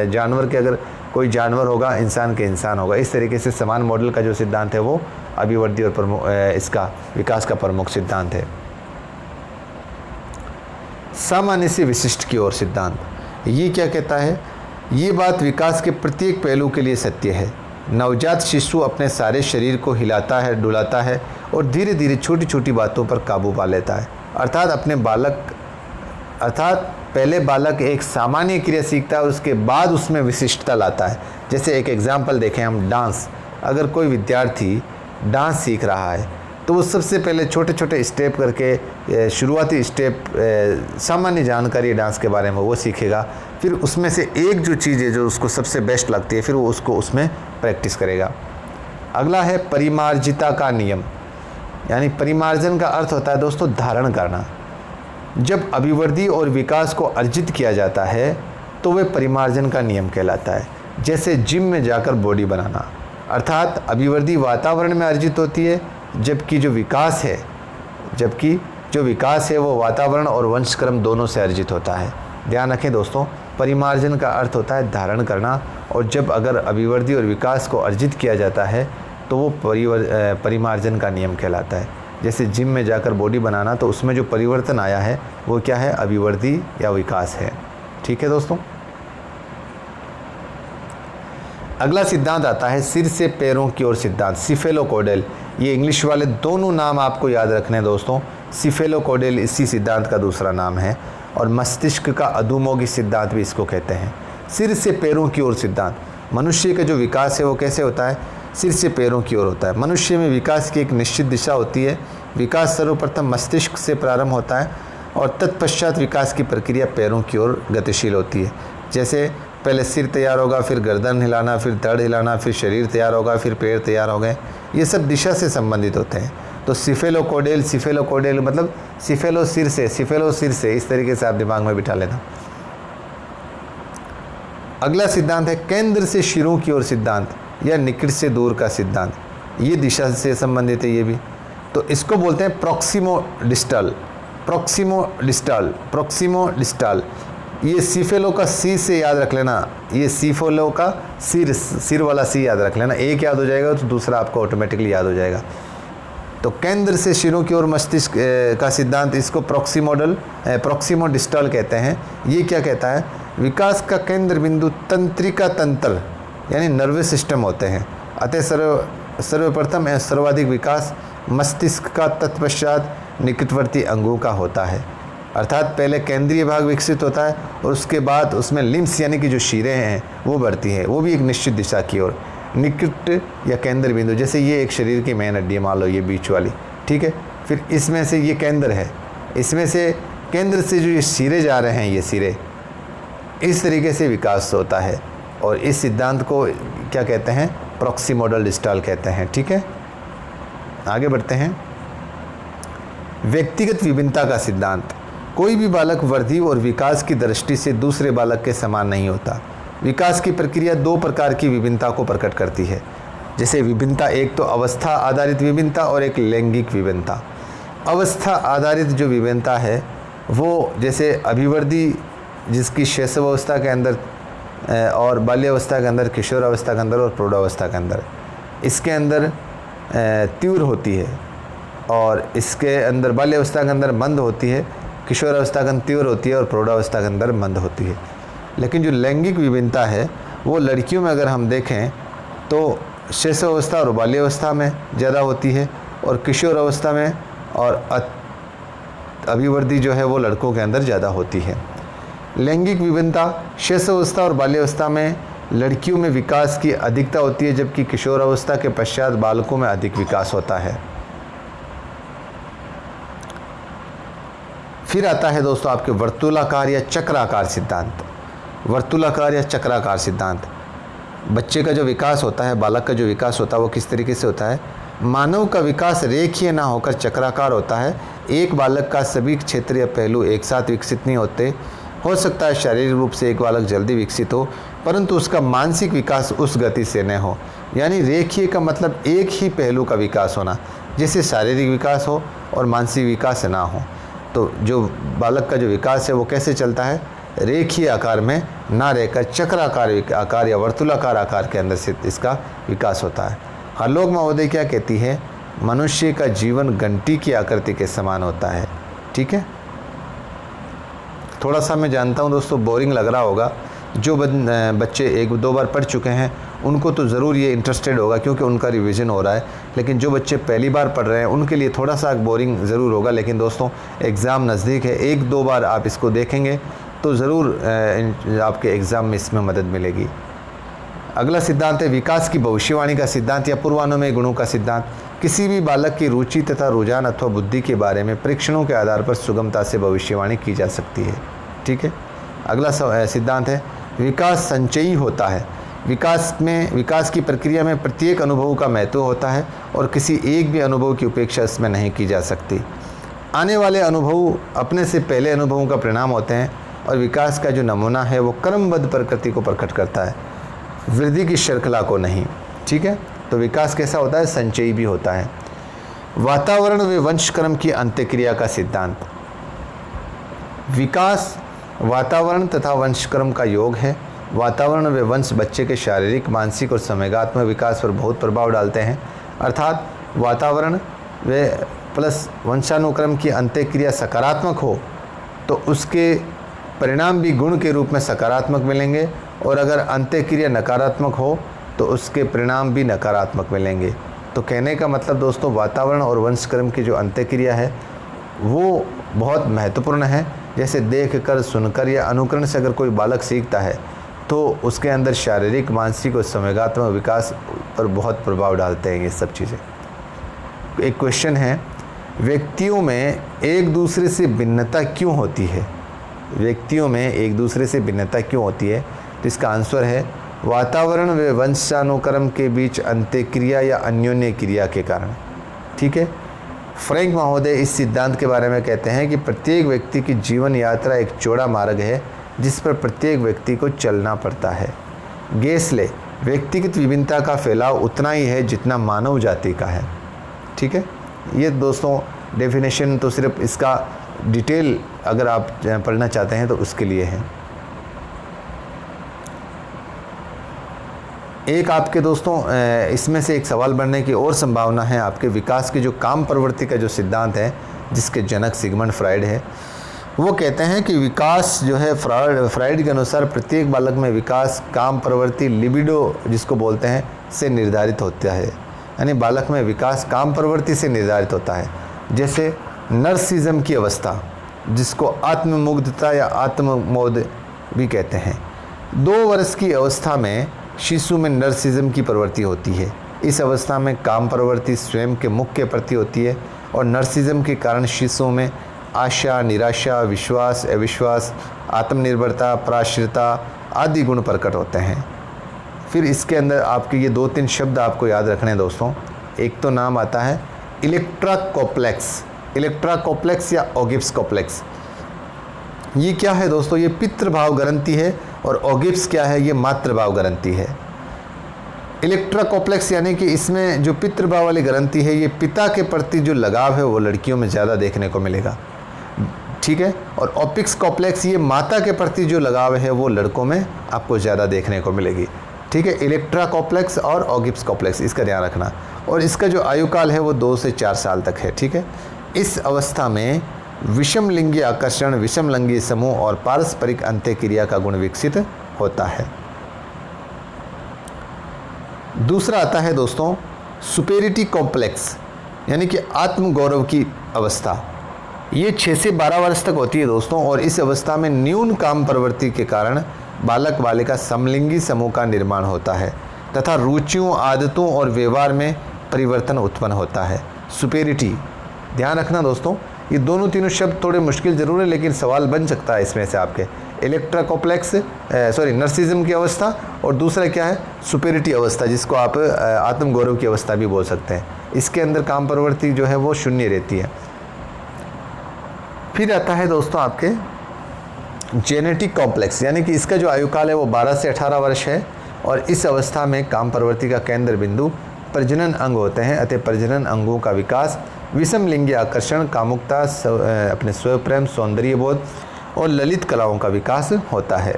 जानवर के अगर कोई जानवर होगा, इंसान के इंसान होगा। इस तरीके से समान मॉडल का जो सिद्धांत है वो अभिवृद्धि और इसका विकास का प्रमुख सिद्धांत है। सामान्य से विशिष्ट की ओर सिद्धांत, ये क्या कहता है? ये बात विकास के प्रत्येक पहलू के लिए सत्य है। नवजात शिशु अपने सारे शरीर को हिलाता है, डुलाता है और धीरे धीरे छोटी छोटी बातों पर काबू पा लेता है। अर्थात पहले बालक एक सामान्य क्रिया सीखता है और उसके बाद उसमें विशिष्टता लाता है। जैसे एक एग्जाम्पल देखें हम, डांस। अगर कोई विद्यार्थी डांस सीख रहा है तो वो सबसे पहले छोटे छोटे स्टेप करके शुरुआती स्टेप, सामान्य जानकारी डांस के बारे में वो सीखेगा। फिर उसमें से एक जो चीज़ है जो उसको सबसे बेस्ट लगती है, फिर वो उसको उसमें प्रैक्टिस करेगा। अगला है परिमार्जिता का नियम, यानी परिमार्जन का अर्थ होता है दोस्तों धारण करना। जब अभिवृद्धि और विकास को अर्जित किया जाता है तो वह परिमार्जन का नियम कहलाता है। जैसे जिम में जाकर बॉडी बनाना, अर्थात अभिवृद्धि वातावरण में अर्जित होती है, जबकि जो विकास है वो वातावरण और वंशक्रम दोनों से अर्जित होता है। ध्यान रखें दोस्तों, परिमार्जन का अर्थ होता है धारण करना, और जब अगर अभिवृद्धि और विकास को अर्जित किया जाता है तो वो परिमार्जन का नियम कहलाता है। जैसे जिम में जाकर बॉडी बनाना, तो उसमें जो परिवर्तन आया है वो क्या है? अभिवृद्धि या विकास है। ठीक है दोस्तों। अगला सिद्धांत आता है सिर से पैरों की ओर सिद्धांत, सिफेलोकोडेल। ये इंग्लिश वाले दोनों नाम आपको याद रखने हैं दोस्तों। सिफेलोकोडेल इसी सिद्धांत का दूसरा नाम है, और मस्तिष्क का अधोमुखी सिद्धांत भी इसको कहते हैं। सिर से पैरों की ओर सिद्धांत, मनुष्य का जो विकास है वो कैसे होता है? सिर से पैरों की ओर होता है। मनुष्य में विकास की एक निश्चित दिशा होती है। विकास सर्वप्रथम मस्तिष्क से प्रारंभ होता है और तत्पश्चात विकास की प्रक्रिया पैरों की ओर गतिशील होती है। जैसे पहले सिर तैयार होगा, फिर गर्दन हिलाना, फिर धड़ हिलाना, फिर शरीर तैयार होगा, फिर पैर तैयार हो गए। ये सब दिशा से संबंधित होते हैं। तो सिफेलोकोडेल मतलब सिफेलो सिर से, इस तरीके से आप दिमाग में बिठा लेना। अगला सिद्धांत है केंद्र से शिरों की ओर सिद्धांत या निकट से दूर का सिद्धांत। ये दिशा से संबंधित है ये भी। तो इसको बोलते हैं प्रॉक्सिमो डिस्टल। ये सिफेलो का सी से याद रख लेना। ये सिफेलो का सिर वाला सी याद रख लेना। एक याद हो जाएगा तो दूसरा आपको ऑटोमेटिकली याद हो जाएगा। तो केंद्र से शिरों की ओर मस्तिष्क का सिद्धांत, इसको प्रॉक्सिमो डिस्टल कहते हैं। ये क्या कहता है? विकास का केंद्र बिंदु तंत्रिका तंत्र यानी नर्वस सिस्टम होते हैं। अतः सर्वप्रथम एवं सर्वाधिक विकास मस्तिष्क का, तत्पश्चात निकटवर्ती अंगों का होता है। अर्थात पहले केंद्रीय भाग विकसित होता है और उसके बाद उसमें लिम्स यानी कि जो शिरें हैं वो बढ़ती हैं, वो भी एक निश्चित दिशा की ओर। निकट या केंद्र बिंदु, जैसे ये एक शरीर की मेन हड्डी मान लो, ये बीच वाली, ठीक है। फिर इसमें से ये केंद्र है, इसमें से केंद्र से जो ये सिरे जा रहे हैं, ये सिरे, इस तरीके से विकास होता है। और इस सिद्धांत को क्या कहते हैं? प्रॉक्सिमोडल डिस्टल कहते हैं। ठीक है, आगे बढ़ते हैं। व्यक्तिगत विभिन्नता का सिद्धांत। कोई भी बालक वृद्धि और विकास की दृष्टि से दूसरे बालक के समान नहीं होता। विकास की प्रक्रिया दो प्रकार की विभिन्नता को प्रकट करती है। जैसे विभिन्नता, एक तो अवस्था आधारित विभिन्नता और एक लैंगिक विभिन्नता। अवस्था आधारित जो विभिन्नता है वो जैसे अभिवृद्धि, जिसकी शैशवावस्था के अंदर और बाल्यावस्था के अंदर, किशोरावस्था के अंदर और प्रौढ़ावस्था के अंदर, इसके अंदर तीव्र होती है, और इसके अंदर बाल्यावस्था के अंदर मंद होती है, किशोरावस्था के अंदर तीव्र होती है और प्रौढ़ावस्था के अंदर मंद होती है। लेकिन जो लैंगिक विभिन्नता है वो लड़कियों में अगर हम देखें तो शैशवावस्था और बाल्यावस्था में ज़्यादा होती है, और किशोरावस्था में और अभिवृद्धि जो है वो लड़कों के अंदर ज़्यादा होती है। लैंगिक विभिन्नता, शैशवावस्था और बाल्यावस्था में लड़कियों में विकास की अधिकता होती है, जबकि किशोरावस्था के पश्चात बालकों में अधिक विकास होता है। फिर आता है दोस्तों आपके वर्तुलाकार या चक्राकार सिद्धांत। वर्तुलाकार या चक्राकार सिद्धांत, बच्चे का जो विकास होता है, बालक का जो विकास होता है वो किस तरीके से होता है? मानव का विकास रेखीय ना होकर चक्राकार होता है। एक बालक का सभी क्षेत्र या पहलू एक साथ विकसित नहीं होते। हो सकता है शारीरिक रूप से एक बालक जल्दी विकसित हो, परंतु उसका मानसिक विकास उस गति से न हो। यानी रेखीय का मतलब एक ही पहलू का विकास होना, जैसे शारीरिक विकास हो और मानसिक विकास ना हो। तो जो बालक का जो विकास है वो कैसे चलता है? रेखीय आकार में ना रहकर चक्राकार आकार या वर्तुलाकार आकार के अंदर से इसका विकास होता है। हरलोक महोदय क्या कहती है? मनुष्य का जीवन घंटी की आकृति के समान होता है। ठीक है, थोड़ा सा मैं जानता हूँ दोस्तों बोरिंग लग रहा होगा। जो बच्चे एक दो बार पढ़ चुके हैं उनको तो ज़रूर ये इंटरेस्टेड होगा, क्योंकि उनका रिवीजन हो रहा है। लेकिन जो बच्चे पहली बार पढ़ रहे हैं उनके लिए थोड़ा सा बोरिंग ज़रूर होगा। लेकिन दोस्तों एग्ज़ाम नज़दीक है, एक दो बार आप इसको देखेंगे तो ज़रूर आपके एग्ज़ाम में इसमें मदद मिलेगी। अगला सिद्धांत है विकास की भविष्यवाणी का सिद्धांत या पूर्वानुमेय गुणों का सिद्धांत। किसी भी बालक की रुचि तथा रुझान अथवा बुद्धि के बारे में परीक्षणों के आधार पर सुगमता से भविष्यवाणी की जा सकती है। ठीक है, अगला सिद्धांत है विकास संचयी होता है। विकास की प्रक्रिया में प्रत्येक अनुभव का महत्व होता है और किसी एक भी अनुभव की उपेक्षा इसमें नहीं की जा सकती। आने वाले अनुभव अपने से पहले अनुभवों का परिणाम होते हैं और विकास का जो नमूना है वो क्रमबद्ध प्रकृति को प्रकट करता है, वृद्धि की श्रृंखला को नहीं। ठीक है, तो विकास कैसा होता है? संचयी भी होता है। वातावरण व वंशक्रम की अंत्यक्रिया का सिद्धांत। विकास वातावरण तथा वंशक्रम का योग है। वातावरण व वंश बच्चे के शारीरिक, मानसिक और संवेगात्मक विकास पर बहुत प्रभाव डालते हैं। अर्थात वातावरण व प्लस वंशानुक्रम की अंत्यक्रिया सकारात्मक हो तो उसके परिणाम भी गुण के रूप में सकारात्मक मिलेंगे, और अगर अंत्यक्रिया नकारात्मक हो तो उसके परिणाम भी नकारात्मक मिलेंगे। तो कहने का मतलब दोस्तों, वातावरण और वंशक्रम की जो अंत्यक्रिया है वो बहुत महत्वपूर्ण है। जैसे देख कर, सुनकर या अनुकरण से अगर कोई बालक सीखता है तो उसके अंदर शारीरिक, मानसिक और संवेगात्मक विकास पर बहुत प्रभाव डालते हैं ये सब चीज़ें। एक क्वेश्चन है, व्यक्तियों में एक दूसरे से भिन्नता क्यों होती है? व्यक्तियों में एक दूसरे से भिन्नता क्यों होती है? तो इसका आंसर है वातावरण व वंशानुक्रम के बीच अंत्यक्रिया या अन्योन्य क्रिया के कारण। ठीक है, फ्रैंक महोदय इस सिद्धांत के बारे में कहते हैं कि प्रत्येक व्यक्ति की जीवन यात्रा एक चौड़ा मार्ग है जिस पर प्रत्येक व्यक्ति को चलना पड़ता है। गेसले, व्यक्तिगत विभिन्नता का फैलाव उतना ही है जितना मानव जाति का है। ठीक है, ये दोस्तों डेफिनेशन तो सिर्फ इसका डिटेल अगर आप पढ़ना चाहते हैं तो उसके लिए है। एक आपके दोस्तों इसमें से एक सवाल बनने की और संभावना है आपके विकास की जो काम प्रवृत्ति का जो सिद्धांत है जिसके जनक सिगमंड फ्राइड है। वो कहते हैं कि विकास जो है फ्राइड के अनुसार प्रत्येक बालक में विकास काम प्रवृत्ति लिबिडो जिसको बोलते हैं से निर्धारित होता है। यानी बालक में विकास काम प्रवृत्ति से निर्धारित होता है। जैसे नर्सिज्म की अवस्था जिसको आत्ममुग्धता या आत्ममोद भी कहते हैं। 2 वर्ष की अवस्था में शिशु में नर्सिज्म की प्रवृत्ति होती है। इस अवस्था में काम प्रवृत्ति स्वयं के मुख के प्रति होती है और नर्सिज्म के कारण शिशुओं में आशा, निराशा, विश्वास, अविश्वास, आत्मनिर्भरता, पराश्रिता आदि गुण प्रकट होते हैं। फिर इसके अंदर आपके ये 2-3 शब्द आपको याद रखने हैं दोस्तों। एक तो नाम आता है इलेक्ट्रा कॉप्लेक्स या ओगिब्स कॉप्लेक्स। ये क्या है दोस्तों? ये पितृभाव ग्रंथि है और ओगिब्स क्या है? ये मातृभाव ग्रंथि है। इलेक्ट्रा कॉप्लेक्स यानी कि इसमें जो पितृभाव वाली ग्रंथि है ये पिता के प्रति जो लगाव है वो लड़कियों में ज़्यादा देखने को मिलेगा। ठीक है, और ओपिक्स कॉप्लेक्स ये माता के प्रति जो लगाव है वो लड़कों में आपको ज़्यादा देखने को मिलेगी। ठीक है, इलेक्ट्रा कॉप्लेक्स और ओगिब्स कॉप्लेक्स इसका ध्यान रखना। और इसका जो आयुकाल है वो 2 से 4 साल तक है। ठीक है, इस अवस्था में विषम लिंगी आकर्षण, विषम लिंगी समूह और पारस्परिक अंत्यक्रिया का गुण विकसित होता है। दूसरा आता है दोस्तों सुपेरिटी कॉम्प्लेक्स यानी कि आत्मगौरव की अवस्था। ये 6 से 12 वर्ष तक होती है दोस्तों, और इस अवस्था में न्यून काम प्रवृत्ति के कारण बालक बालिका समलिंगी समूह का निर्माण होता है तथा रुचियों, आदतों और व्यवहार में परिवर्तन उत्पन्न होता है। सुपेरिटी ध्यान रखना दोस्तों, ये दोनों तीनों शब्द थोड़े मुश्किल जरूर है लेकिन सवाल बन सकता है इसमें से आपके। इलेक्ट्रा कॉप्लेक्स नर्सिज्म की अवस्था, और दूसरा क्या है? सुपेरिटी अवस्था जिसको आप आत्मगौरव की अवस्था भी बोल सकते हैं। इसके अंदर काम प्रवृत्ति जो है वो शून्य रहती है। फिर आता है दोस्तों आपके जेनेटिक कॉम्प्लेक्स यानी कि इसका जो आयुकाल है वो 12 से 18 वर्ष है, और इस अवस्था में काम प्रवृत्ति का केंद्र बिंदु प्रजनन अंग होते हैं। अतः प्रजनन अंगों का विकास विषम लिंगी आकर्षण, कामुकता, अपने स्वप्रेम, सौंदर्य बोध और ललित कलाओं का विकास होता है।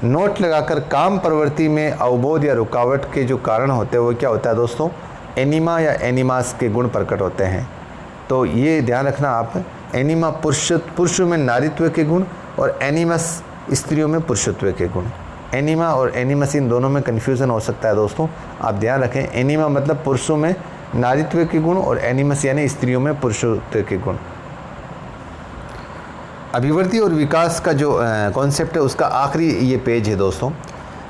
नोट लगाकर काम प्रवृत्ति में अवबोध या रुकावट के जो कारण होते हैं वो क्या होता है दोस्तों? एनिमा या एनिमास के गुण प्रकट होते हैं। तो ये ध्यान रखना आप, एनिमा पुरुषों में नारीत्व के गुण और एनिमस स्त्रियों में पुरुषत्व के गुण। एनिमा और एनिमस इन दोनों में कन्फ्यूज़न हो सकता है दोस्तों, आप ध्यान रखें। एनिमा मतलब पुरुषों में नारीत्व के गुण और एनिमस यानी स्त्रियों में पुरुषत्व के गुण। अभिवृद्धि और विकास का जो कॉन्सेप्ट है उसका आखिरी ये पेज है दोस्तों।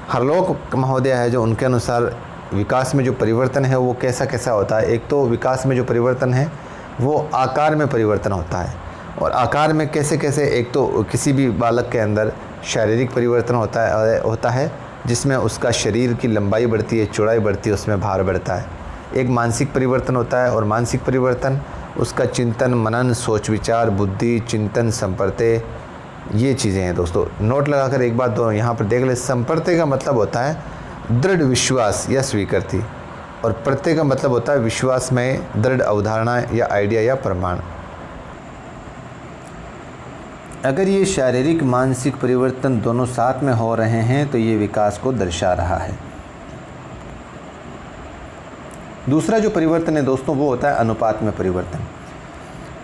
हरलोक महोदय है जो उनके अनुसार विकास में जो परिवर्तन है वो कैसा कैसा होता है। एक तो विकास में जो परिवर्तन है वो आकार में परिवर्तन होता है, और आकार में कैसे कैसे, एक तो किसी भी बालक के अंदर शारीरिक परिवर्तन होता है जिसमें उसका शरीर की लंबाई बढ़ती है, चौड़ाई बढ़ती है, उसमें भार बढ़ता है। एक मानसिक परिवर्तन होता है, और मानसिक परिवर्तन उसका चिंतन मनन, सोच विचार, बुद्धि, चिंतन, संपर्त्य, ये चीज़ें हैं दोस्तों। नोट लगाकर एक बात दो यहाँ पर देख ले। संपर्त्य का मतलब होता है दृढ़ विश्वास या स्वीकृति, और प्रत्यय का मतलब होता है विश्वास में दृढ़ अवधारणा या आइडिया या प्रमाण। अगर ये शारीरिक मानसिक परिवर्तन दोनों साथ में हो रहे हैं तो ये विकास को दर्शा रहा है। दूसरा जो परिवर्तन है दोस्तों वो होता है अनुपात में परिवर्तन।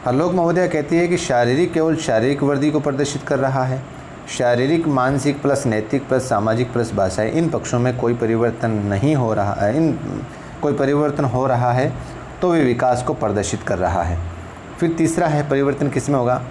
हरलोक महोदया कहती है कि शारीरिक केवल शारीरिक वृद्धि को प्रदर्शित कर रहा है। शारीरिक, मानसिक प्लस नैतिक प्लस सामाजिक प्लस भाषाई, इन पक्षों में कोई परिवर्तन नहीं हो रहा है, कोई परिवर्तन हो रहा है तो वे विकास को प्रदर्शित कर रहा है। फिर तीसरा है परिवर्तन किस में होगा?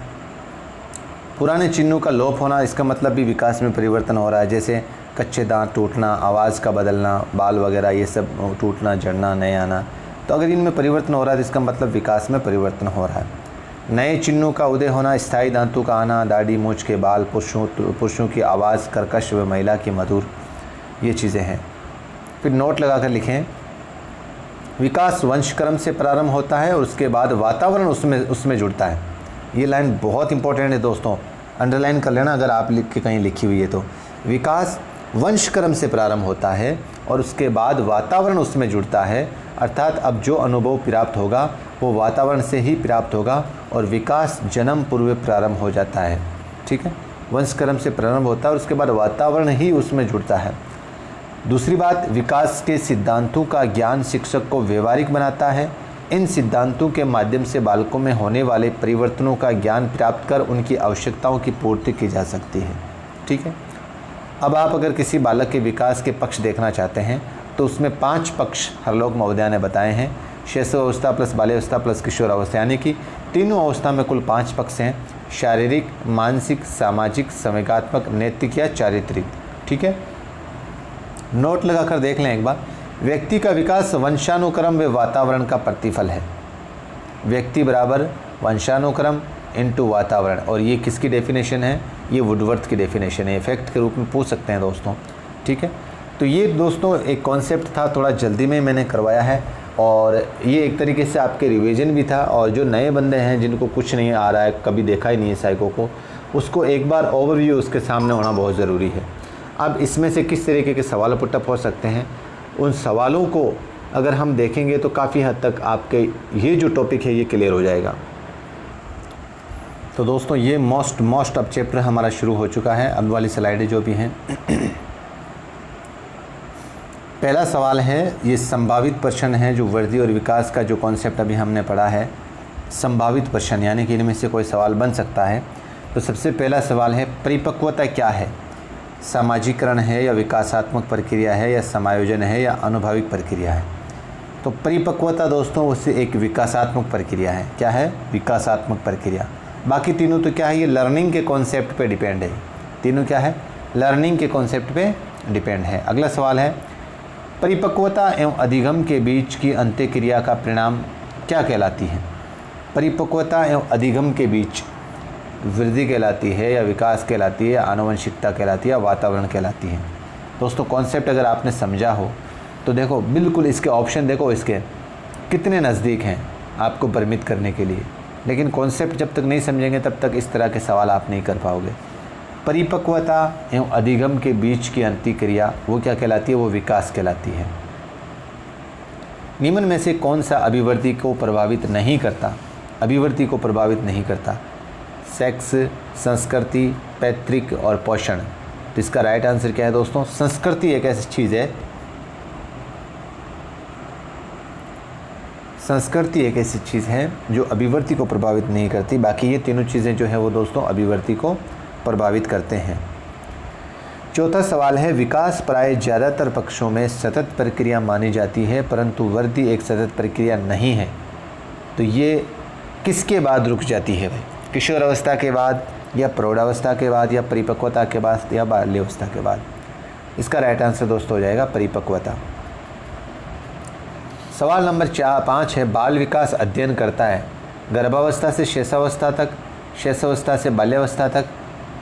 पुराने चिन्हों का लोप होना, इसका मतलब भी विकास में परिवर्तन हो रहा है। जैसे कच्चे दांत टूटना, आवाज़ का बदलना, बाल वगैरह ये सब टूटना, झड़ना, नए आना, तो अगर इनमें परिवर्तन हो रहा है तो इसका मतलब विकास में परिवर्तन हो रहा है। नए चिन्हों का उदय होना, स्थायी दांतों का आना, दाढ़ी मूंछ के बाल, पुरुषों की आवाज़ कर्कश व महिला की मधुर, ये चीज़ें हैं। फिर नोट लगा कर लिखें, विकास वंशक्रम से प्रारंभ होता है और उसके बाद वातावरण उसमें जुड़ता है। ये लाइन बहुत इंपॉर्टेंट है दोस्तों, अंडरलाइन कर लेना अगर आप लिख के कहीं लिखी हुई है तो। विकास वंशक्रम से प्रारंभ होता है और उसके बाद वातावरण उसमें जुड़ता है, अर्थात अब जो अनुभव प्राप्त होगा वो वातावरण से ही प्राप्त होगा और विकास जन्म पूर्व प्रारंभ हो जाता है। ठीक है, वंशक्रम से प्रारंभ होता है और उसके बाद वातावरण ही उसमें जुड़ता है। दूसरी बात, विकास के सिद्धांतों का ज्ञान शिक्षक को व्यवहारिक बनाता है। इन सिद्धांतों के माध्यम से बालकों में होने वाले परिवर्तनों का ज्ञान प्राप्त कर उनकी आवश्यकताओं की पूर्ति की जा सकती है। ठीक है, अब आप अगर किसी बालक के विकास के पक्ष देखना चाहते हैं तो उसमें 5 पक्ष हरलोक महोदया ने बताए हैं। शैशव अवस्था प्लस बाल्यावस्था प्लस किशोरावस्था, यानी कि तीनों अवस्था में कुल 5 पक्ष हैं: शारीरिक, मानसिक, सामाजिक, संवेगात्मक, नैतिक या चारित्रिक। ठीक है, नोट लगाकर देख लें एक बार। व्यक्ति का विकास वंशानुक्रम व वातावरण का प्रतिफल है। व्यक्ति बराबर वंशानुक्रम इनटू वातावरण, और ये किसकी डेफिनेशन है? ये वुडवर्थ की डेफिनेशन है, इफेक्ट के रूप में पूछ सकते हैं दोस्तों। ठीक है, तो ये दोस्तों एक कॉन्सेप्ट था, थोड़ा जल्दी में मैंने करवाया है और ये एक तरीके से आपके रिवीजन भी था। और जो नए बंदे हैं जिनको कुछ नहीं आ रहा है, कभी देखा ही नहीं है साइको को, उसको एक बार ओवरव्यू उसके सामने होना बहुत ज़रूरी है। अब इसमें से किस तरीके के सवाल पुटअप हो सकते हैं, उन सवालों को अगर हम देखेंगे तो काफ़ी हद तक आपके ये जो टॉपिक है ये क्लियर हो जाएगा। तो दोस्तों ये मोस्ट अब चैप्टर हमारा शुरू हो चुका है। अब वाली स्लाइडें जो भी हैं पहला सवाल है, ये संभावित प्रश्न है जो वृद्धि और विकास का जो कॉन्सेप्ट अभी हमने पढ़ा है, संभावित प्रश्न यानी कि इनमें से कोई सवाल बन सकता है। तो सबसे पहला सवाल है, परिपक्वता क्या है? सामाजिकरण है या विकासात्मक प्रक्रिया है या समायोजन है या अनुभाविक प्रक्रिया है? तो परिपक्वता दोस्तों उससे एक विकासात्मक प्रक्रिया है। क्या है? विकासात्मक प्रक्रिया। बाकी तीनों तो क्या है, ये लर्निंग के कॉन्सेप्ट पे डिपेंड है। तीनों क्या है? लर्निंग के कॉन्सेप्ट पे डिपेंड है। अगला सवाल है, परिपक्वता एवं अधिगम के बीच की अंत्यक्रिया का परिणाम क्या कहलाती है? परिपक्वता एवं अधिगम के बीच वृद्धि कहलाती है या विकास कहलाती है या आनुवंशिकता कहलाती है या वातावरण कहलाती है? दोस्तों कॉन्सेप्ट अगर आपने समझा हो तो देखो बिल्कुल इसके ऑप्शन देखो, इसके कितने नज़दीक हैं आपको भ्रमित करने के लिए। लेकिन कॉन्सेप्ट जब तक नहीं समझेंगे तब तक इस तरह के सवाल आप नहीं कर पाओगे। परिपक्वता एवं अधिगम के बीच की अंत्यक्रिया वो क्या कहलाती है? वो विकास कहलाती है। निम्न में से कौन सा अभिवृद्धि को प्रभावित नहीं करता? अभिवृद्धि को प्रभावित नहीं करता? सेक्स, संस्कृति, पैतृक और पोषण। तो इसका राइट आंसर क्या है दोस्तों? संस्कृति एक ऐसी चीज़ है, संस्कृति एक ऐसी चीज़ है जो अभिवृद्धि को प्रभावित नहीं करती। बाकी ये तीनों चीज़ें जो है वो दोस्तों अभिवृद्धि को प्रभावित करते हैं। चौथा सवाल है, विकास प्राय ज़्यादातर पक्षों में सतत प्रक्रिया मानी जाती है परंतु वृद्धि एक सतत प्रक्रिया नहीं है। तो ये किसके बाद रुक जाती है भाई? किशोर अवस्था के बाद या प्रौढ़ावस्था के बाद या परिपक्वता के बाद या बाल्यावस्था के बाद? इसका राइट आंसर दोस्तों हो जाएगा परिपक्वता। सवाल नंबर 5 है, बाल विकास अध्ययन करता है गर्भावस्था से शैशवावस्था तक, शैशवावस्था से बाल्यावस्था तक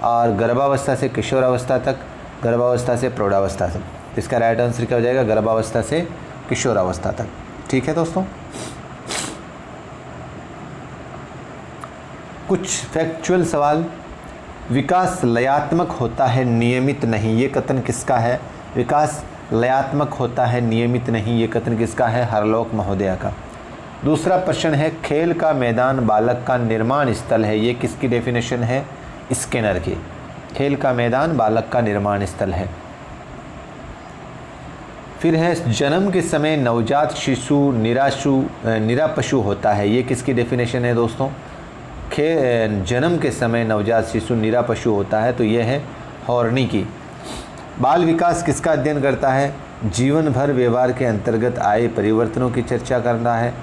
और गर्भावस्था से किशोरावस्था तक, गर्भावस्था से प्रौढ़ावस्था तक। इसका राइट आंसर क्या हो जाएगा? गर्भावस्था से किशोरावस्था तक। ठीक है दोस्तों, कुछ फैक्चुअल सवाल। विकास लयात्मक होता है, नियमित नहीं, ये कथन किसका है? विकास लयात्मक होता है, नियमित नहीं, ये कथन किसका है? हरलोक महोदया का। दूसरा प्रश्न है, खेल का मैदान बालक का निर्माण स्थल है, ये किसकी डेफिनेशन है? स्किनर की। खेल का मैदान बालक का निर्माण स्थल है। फिर है, जन्म के समय नवजात शिशु निरापशु होता है, ये किसकी डेफिनेशन है दोस्तों? जन्म के समय नवजात शिशु निरापशु होता है, तो ये है हॉर्नी की। बाल विकास किसका अध्ययन करता है? जीवन भर व्यवहार के अंतर्गत आए परिवर्तनों की चर्चा करता है,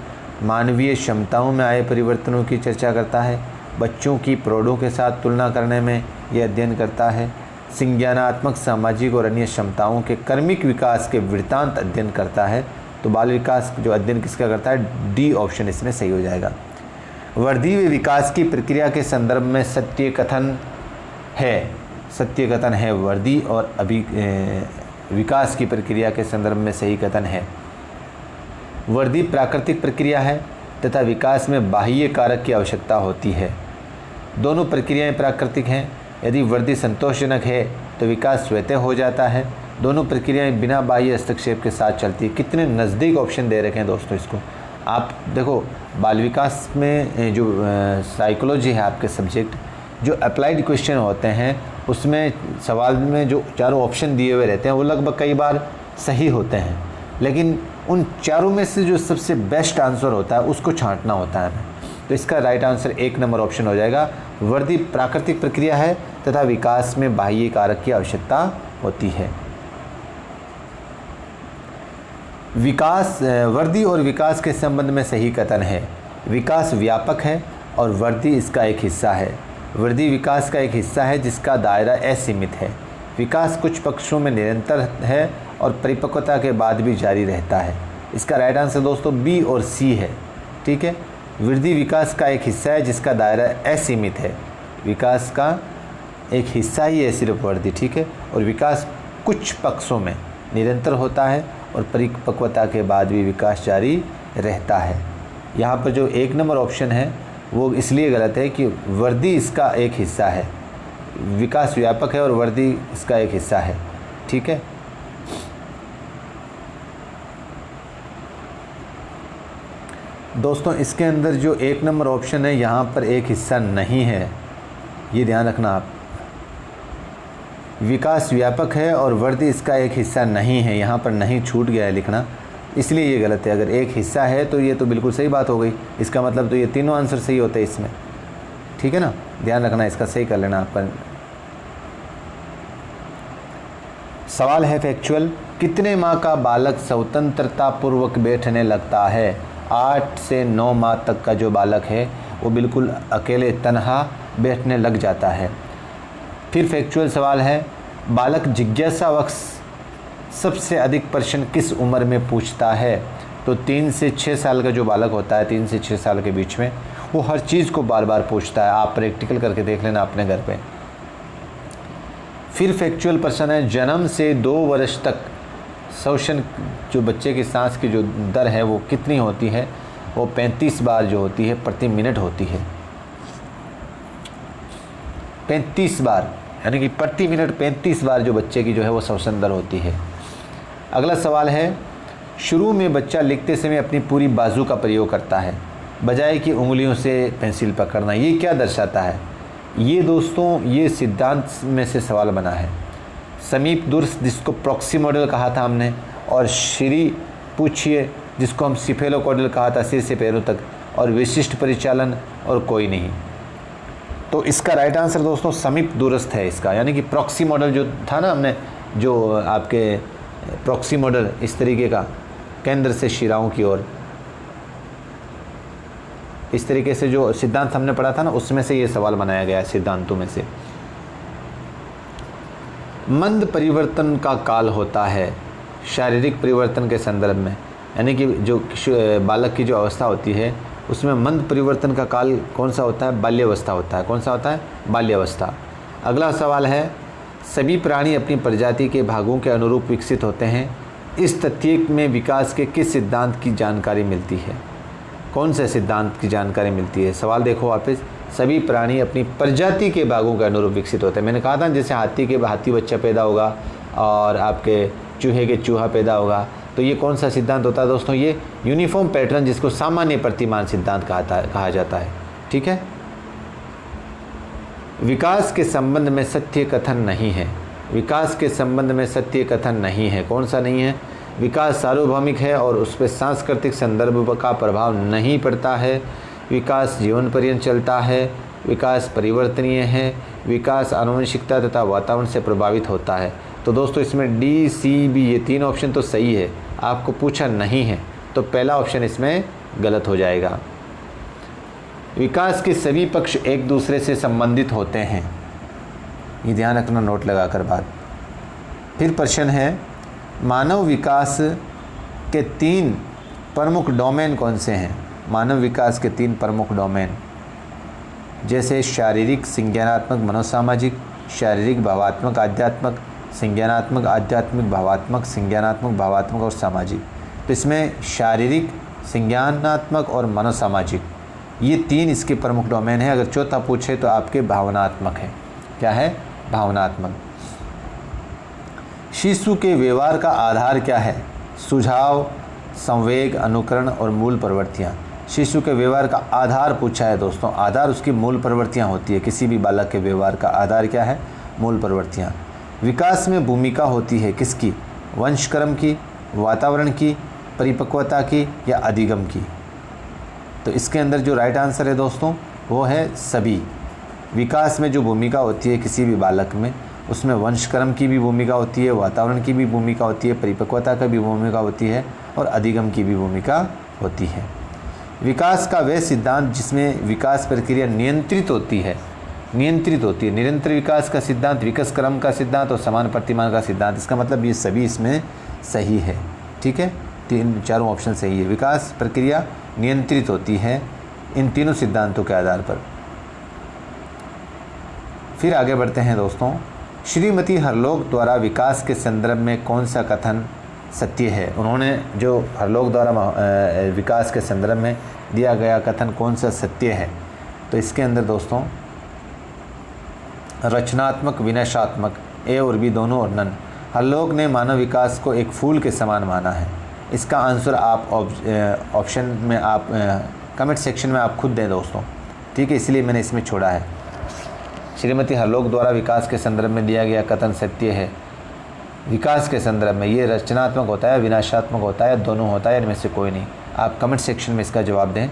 मानवीय क्षमताओं में आए परिवर्तनों की चर्चा करता है, बच्चों की प्रौढ़ों के साथ तुलना करने में यह अध्ययन करता है, संज्ञानात्मक, सामाजिक और अन्य क्षमताओं के कर्मिक विकास के वृत्तांत अध्ययन करता है। तो बाल विकास जो अध्ययन किसका करता है? डी ऑप्शन इसमें सही हो जाएगा। वृद्धि व विकास की प्रक्रिया के संदर्भ में सत्य कथन है, वृद्धि और विकास की प्रक्रिया के संदर्भ में सही कथन है। वृद्धि प्राकृतिक प्रक्रिया है तथा विकास में बाह्य कारक की आवश्यकता होती है। दोनों प्रक्रियाएं प्राकृतिक हैं। यदि वृद्धि संतोषजनक है तो विकास स्वतः हो जाता है। दोनों प्रक्रियाएं बिना बाह्य हस्तक्षेप के साथ चलती है। कितने नज़दीक ऑप्शन दे रखे हैं दोस्तों इसको। आप देखो, बाल विकास में जो साइकोलॉजी है आपके सब्जेक्ट, जो अप्लाइड क्वेश्चन होते हैं उसमें सवाल में जो चारों ऑप्शन दिए हुए रहते हैं वो लगभग कई बार सही होते हैं, लेकिन उन चारों में से जो सबसे बेस्ट आंसर होता है उसको छांटना होता है। तो इसका राइट आंसर 1 नंबर ऑप्शन हो जाएगा। वृद्धि प्राकृतिक प्रक्रिया है तथा विकास में बाह्य कारक की आवश्यकता होती है। वृद्धि और विकास के संबंध में सही कथन है। विकास व्यापक है और वृद्धि इसका एक हिस्सा है। वृद्धि विकास का एक हिस्सा है जिसका दायरा असीमित है। विकास कुछ पक्षों में निरंतर है और परिपक्वता के बाद भी जारी रहता है। इसका राइट आंसर दोस्तों बी और सी है। ठीक है, वृद्धि विकास का एक हिस्सा है जिसका दायरा असीमित है। विकास का एक हिस्सा ही है सिर्फ वृद्धि। ठीक है, और विकास कुछ पक्षों में निरंतर होता है और परिपक्वता के बाद भी विकास जारी रहता है। यहाँ पर जो 1 नंबर ऑप्शन है वो इसलिए गलत है कि वृद्धि इसका एक हिस्सा है। विकास व्यापक है और वृद्धि इसका एक हिस्सा है। ठीक है, दोस्तों इसके अंदर जो 1 नंबर ऑप्शन है यहाँ पर एक हिस्सा नहीं है, ये ध्यान रखना आप। विकास व्यापक है और वृद्धि इसका एक हिस्सा नहीं है, यहाँ पर नहीं छूट गया है लिखना, इसलिए ये गलत है। अगर एक हिस्सा है तो ये तो बिल्कुल सही बात हो गई, इसका मतलब तो ये तीनों आंसर सही होते हैं इसमें। ठीक है ना, ध्यान रखना, इसका सही कर लेना आपका। सवाल है फैक्चुअल, कितने माह का बालक स्वतंत्रता पूर्वक बैठने लगता है? 8 से 9 माह तक का जो बालक है वो बिल्कुल अकेले तन्हा बैठने लग जाता है। फिर फैक्चुअल सवाल है, बालक जिज्ञासावश सबसे अधिक प्रश्न किस उम्र में पूछता है? तो 3 से 6 साल का जो बालक होता है, 3 से 6 साल के बीच में, वो हर चीज़ को बार बार पूछता है। आप प्रैक्टिकल करके देख लेना अपने घर पे। फिर फैक्चुअल प्रश्न है, जन्म से 2 वर्ष तक श्वसन जो बच्चे की सांस की जो दर है वो कितनी होती है? वो 35 बार जो होती है प्रति मिनट होती है। 35 बार, यानी कि प्रति मिनट 35 बार जो बच्चे की जो है वो श्वसन दर होती है। अगला सवाल है, शुरू में बच्चा लिखते समय अपनी पूरी बाजू का प्रयोग करता है बजाय कि उंगलियों से पेंसिल पकड़ना, ये क्या दर्शाता है? ये दोस्तों ये सिद्धांत में से सवाल बना है। समीप दूरस्थ जिसको प्रॉक्सिमोडल कहा था हमने, और श्री पूछिए जिसको हम सिफेलोकॉडल कहा था, सिर से पैरों तक, और विशिष्ट परिचालन और कोई नहीं। तो इसका राइट आंसर दोस्तों समीप दूरस्थ है इसका, यानी कि प्रॉक्सिमोडल जो था ना हमने, जो आपके प्रॉक्सिमोडल इस तरीके का केंद्र से शिराओं की ओर, इस तरीके से जो सिद्धांत हमने पढ़ा था ना, उसमें से ये सवाल बनाया गया है सिद्धांतों में से। मंद परिवर्तन का काल होता है शारीरिक परिवर्तन के संदर्भ में, यानी कि जो बालक की जो अवस्था होती है उसमें मंद परिवर्तन का काल कौन सा होता है? बाल्यावस्था होता है। कौन सा होता है? बाल्यावस्था। अगला सवाल है, सभी प्राणी अपनी प्रजाति के भागों के अनुरूप विकसित होते हैं। इस तथ्य में विकास के किस सिद्धांत की जानकारी मिलती है? कौन से सिद्धांत की जानकारी मिलती है? सवाल देखो वापस, सभी प्राणी अपनी प्रजाति के भागों के अनुरूप विकसित होते हैं। मैंने कहा था जैसे हाथी बच्चा पैदा होगा और आपके चूहे के चूहा पैदा होगा, तो ये कौन सा सिद्धांत होता है दोस्तों? ये यूनिफॉर्म पैटर्न, जिसको सामान्य प्रतिमान सिद्धांत कहा जाता है। ठीक है। विकास के संबंध में सत्य कथन नहीं है। विकास के संबंध में सत्य कथन नहीं है। कौन सा नहीं है? विकास सार्वभौमिक है और उस पर सांस्कृतिक संदर्भ का प्रभाव नहीं पड़ता है। विकास जीवन पर्यंत चलता है। विकास परिवर्तनीय है। विकास आनुवंशिकता तथा वातावरण से प्रभावित होता है। तो दोस्तों इसमें डी, सी, बी ये 3 ऑप्शन तो सही है। आपको पूछा नहीं है तो पहला ऑप्शन इसमें गलत हो जाएगा। विकास के सभी पक्ष एक दूसरे से संबंधित होते हैं। ये ध्यान रखना नोट लगाकर बात। फिर प्रश्न है, मानव विकास के 3 प्रमुख डोमेन कौन से हैं? मानव विकास के 3 प्रमुख डोमेन, जैसे शारीरिक, संज्ञानात्मक, मनोसामाजिक, शारीरिक, भावात्मक, आध्यात्मक, संज्ञानात्मक, आध्यात्मिक, भावात्मक, संज्ञानात्मक, भावात्मक और सामाजिक। तो इसमें शारीरिक, संज्ञानात्मक और मनोसामाजिक ये 3 इसके प्रमुख डोमेन हैं। अगर चौथा पूछे तो आपके भावनात्मक है। क्या है? भावनात्मक। शिशु के व्यवहार का आधार क्या है? सुझाव, संवेग, अनुकरण और मूल प्रवृत्तियाँ। शिशु के व्यवहार का आधार पूछा है दोस्तों। आधार उसकी मूल प्रवृत्तियाँ होती है। किसी भी बालक के व्यवहार का आधार क्या है? मूल प्रवृत्तियाँ। विकास में भूमिका होती है किसकी? वंशक्रम की, वातावरण की, परिपक्वता की या अधिगम की? तो इसके अंदर जो राइट आंसर है दोस्तों वो है सभी। विकास में जो भूमिका होती है किसी भी बालक में, उसमें वंशक्रम की भी भूमिका होती है, वातावरण की भी भूमिका होती है, परिपक्वता का भी भूमिका होती है और अधिगम की भी भूमिका होती है। विकास का वह सिद्धांत जिसमें विकास प्रक्रिया नियंत्रित होती है। निरंतर विकास का सिद्धांत, विकास क्रम का सिद्धांत और समान प्रतिमान का सिद्धांत। इसका मतलब ये सभी इसमें सही है। ठीक है, 3-4 ऑप्शन सही है। विकास प्रक्रिया नियंत्रित होती है इन तीनों सिद्धांतों के आधार पर। फिर आगे बढ़ते हैं दोस्तों। श्रीमती हरलोक द्वारा विकास के संदर्भ में कौन सा कथन सत्य है? उन्होंने जो हरलोक द्वारा विकास के संदर्भ में दिया गया कथन कौन सा सत्य है? तो इसके अंदर दोस्तों रचनात्मक, विनाशात्मक, ए और बी दोनों और नन। हरलोक ने मानव विकास को एक फूल के समान माना है। इसका आंसर आप ऑप्शन में आप कमेंट सेक्शन में आप खुद दें दोस्तों। ठीक है, इसलिए मैंने इसमें छोड़ा है। श्रीमती हरलोक द्वारा विकास के संदर्भ में दिया गया कथन सत्य है। विकास के संदर्भ में ये रचनात्मक होता है, विनाशात्मक होता है, दोनों होता है, इनमें से कोई नहीं। आप कमेंट सेक्शन में इसका जवाब दें।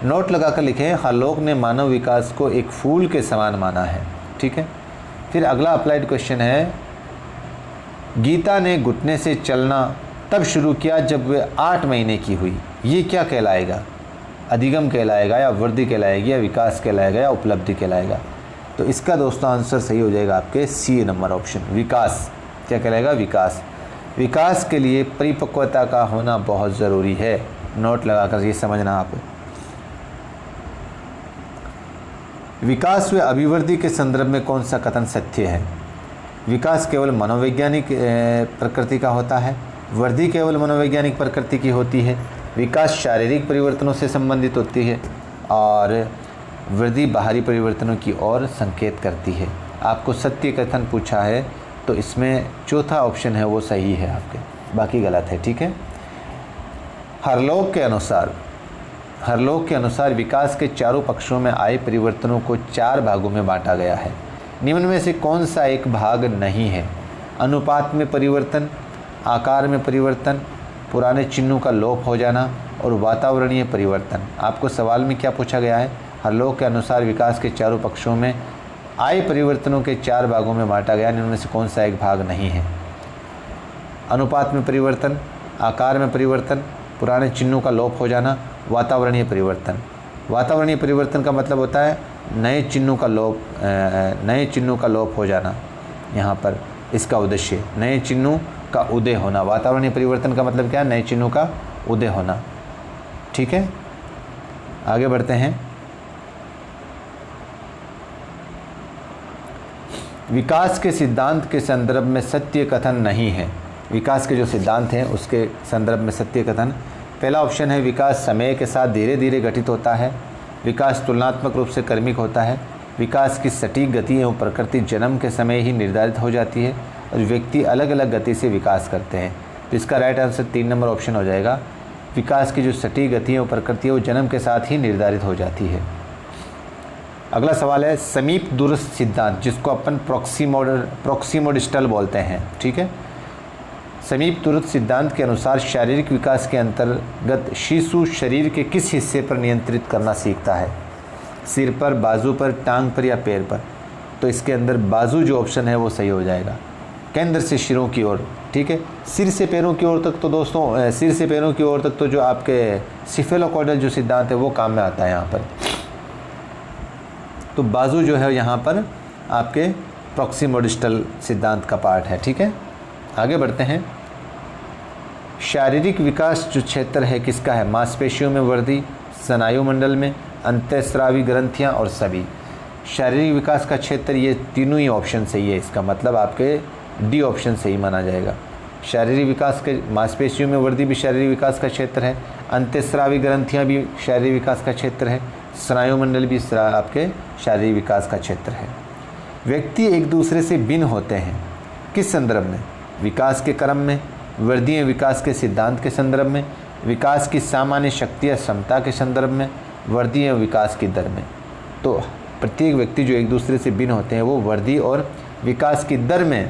नोट लगाकर लिखें, हरलोक ने मानव विकास को एक फूल के समान माना है। ठीक है। फिर अगला अप्लाइड क्वेश्चन है, गीता ने घुटने से चलना तब शुरू किया जब वे 8 महीने की हुई। ये क्या कहलाएगा? अधिगम कहलाएगा या वृद्धि कहलाएगी या विकास कहलाएगा या उपलब्धि कहलाएगा? तो इसका दोस्तों आंसर सही हो जाएगा आपके सी नंबर ऑप्शन, विकास। क्या कहलाएगा? विकास। विकास के लिए परिपक्वता का होना बहुत ज़रूरी है। नोट लगाकर ये समझना आप। विकास व अभिवृद्धि के संदर्भ में कौन सा कथन सत्य है? विकास केवल मनोवैज्ञानिक प्रकृति का होता है, वृद्धि केवल मनोवैज्ञानिक प्रकृति की होती है, विकास शारीरिक परिवर्तनों से संबंधित होती है और वृद्धि बाहरी परिवर्तनों की ओर संकेत करती है। आपको सत्य कथन पूछा है तो इसमें चौथा ऑप्शन है वो सही है आपके, बाकी गलत है। ठीक है। हरलोक के अनुसार विकास के चारों पक्षों में आए परिवर्तनों को 4 भागों में बांटा गया है। निम्न में से कौन सा एक भाग नहीं है? अनुपात में परिवर्तन, आकार में परिवर्तन, पुराने चिन्हों का लोप हो जाना और वातावरणीय परिवर्तन। आपको सवाल में क्या पूछा गया है? हरलोक के अनुसार विकास के चारों पक्षों में आए परिवर्तनों के 4 भागों में बांटा गया, इनमें से कौन सा एक भाग नहीं है? अनुपात में परिवर्तन, आकार में परिवर्तन, पुराने चिन्हों का लोप हो जाना, वातावरणीय परिवर्तन। वातावरणीय परिवर्तन का मतलब होता है नए चिन्हों का लोप हो जाना। यहाँ पर इसका उद्देश्य नए चिन्हों का उदय होना। वातावरणीय परिवर्तन का मतलब क्या है? नए चिन्हों का उदय होना। ठीक है, आगे बढ़ते हैं। विकास के सिद्धांत के संदर्भ में सत्य कथन नहीं है। विकास के जो सिद्धांत हैं उसके संदर्भ में सत्य कथन, पहला ऑप्शन है विकास समय के साथ धीरे धीरे घटित होता है। विकास तुलनात्मक रूप से क्रमिक होता है। विकास की सटीक गति एवं प्रकृति जन्म के समय ही निर्धारित हो जाती है और व्यक्ति अलग अलग गति से विकास करते हैं। तो इसका राइट आंसर 3 नंबर ऑप्शन हो जाएगा। विकास की जो सटीक गति एवं प्रकृति है वो जन्म के साथ ही निर्धारित हो जाती है। अगला सवाल है समीप दूरस्थ सिद्धांत, जिसको अपन प्रॉक्सिमोडिस्टल बोलते हैं। ठीक है, समीप दूरस्थ सिद्धांत के अनुसार शारीरिक विकास के अंतर्गत शिशु शरीर के किस हिस्से पर नियंत्रित करना सीखता है? सिर पर, बाजू पर, टांग पर या पैर पर? तो इसके अंदर बाजू जो ऑप्शन है वो सही हो जाएगा। केंद्र से सिरों की ओर। ठीक है, सिर से पैरों की ओर तक तो दोस्तों सिर से पैरों की ओर तक तो जो आपके सिफेलोकॉइडल जो सिद्धांत है वो काम में आता है यहाँ पर। तो बाजू जो है यहाँ पर आपके प्रॉक्सिमोडिस्टल सिद्धांत का पार्ट है। ठीक है, आगे बढ़ते हैं। शारीरिक विकास जो क्षेत्र है किसका है? मांसपेशियों में वृद्धि, स्नायुमंडल में, अंतःस्रावी ग्रंथियाँ और सभी। शारीरिक विकास का क्षेत्र ये तीनों ही ऑप्शन सही है। इसका मतलब आपके डी ऑप्शन सही माना जाएगा। शारीरिक विकास के मांसपेशियों में वृद्धि भी शारीरिक विकास का क्षेत्र है, अंतःस्रावी ग्रंथियाँ भी शारीरिक विकास का क्षेत्र है, स्नायुमंडल भी आपके शारीरिक विकास का क्षेत्र है। व्यक्ति एक दूसरे से भिन्न होते हैं किस संदर्भ में? विकास के क्रम में, वृद्धि एवं विकास के सिद्धांत के संदर्भ में, विकास की सामान्य शक्ति या क्षमता के संदर्भ में, वृद्धि एवं विकास की दर में। तो प्रत्येक व्यक्ति जो एक दूसरे से भिन्न होते हैं वो वृद्धि और विकास की दर में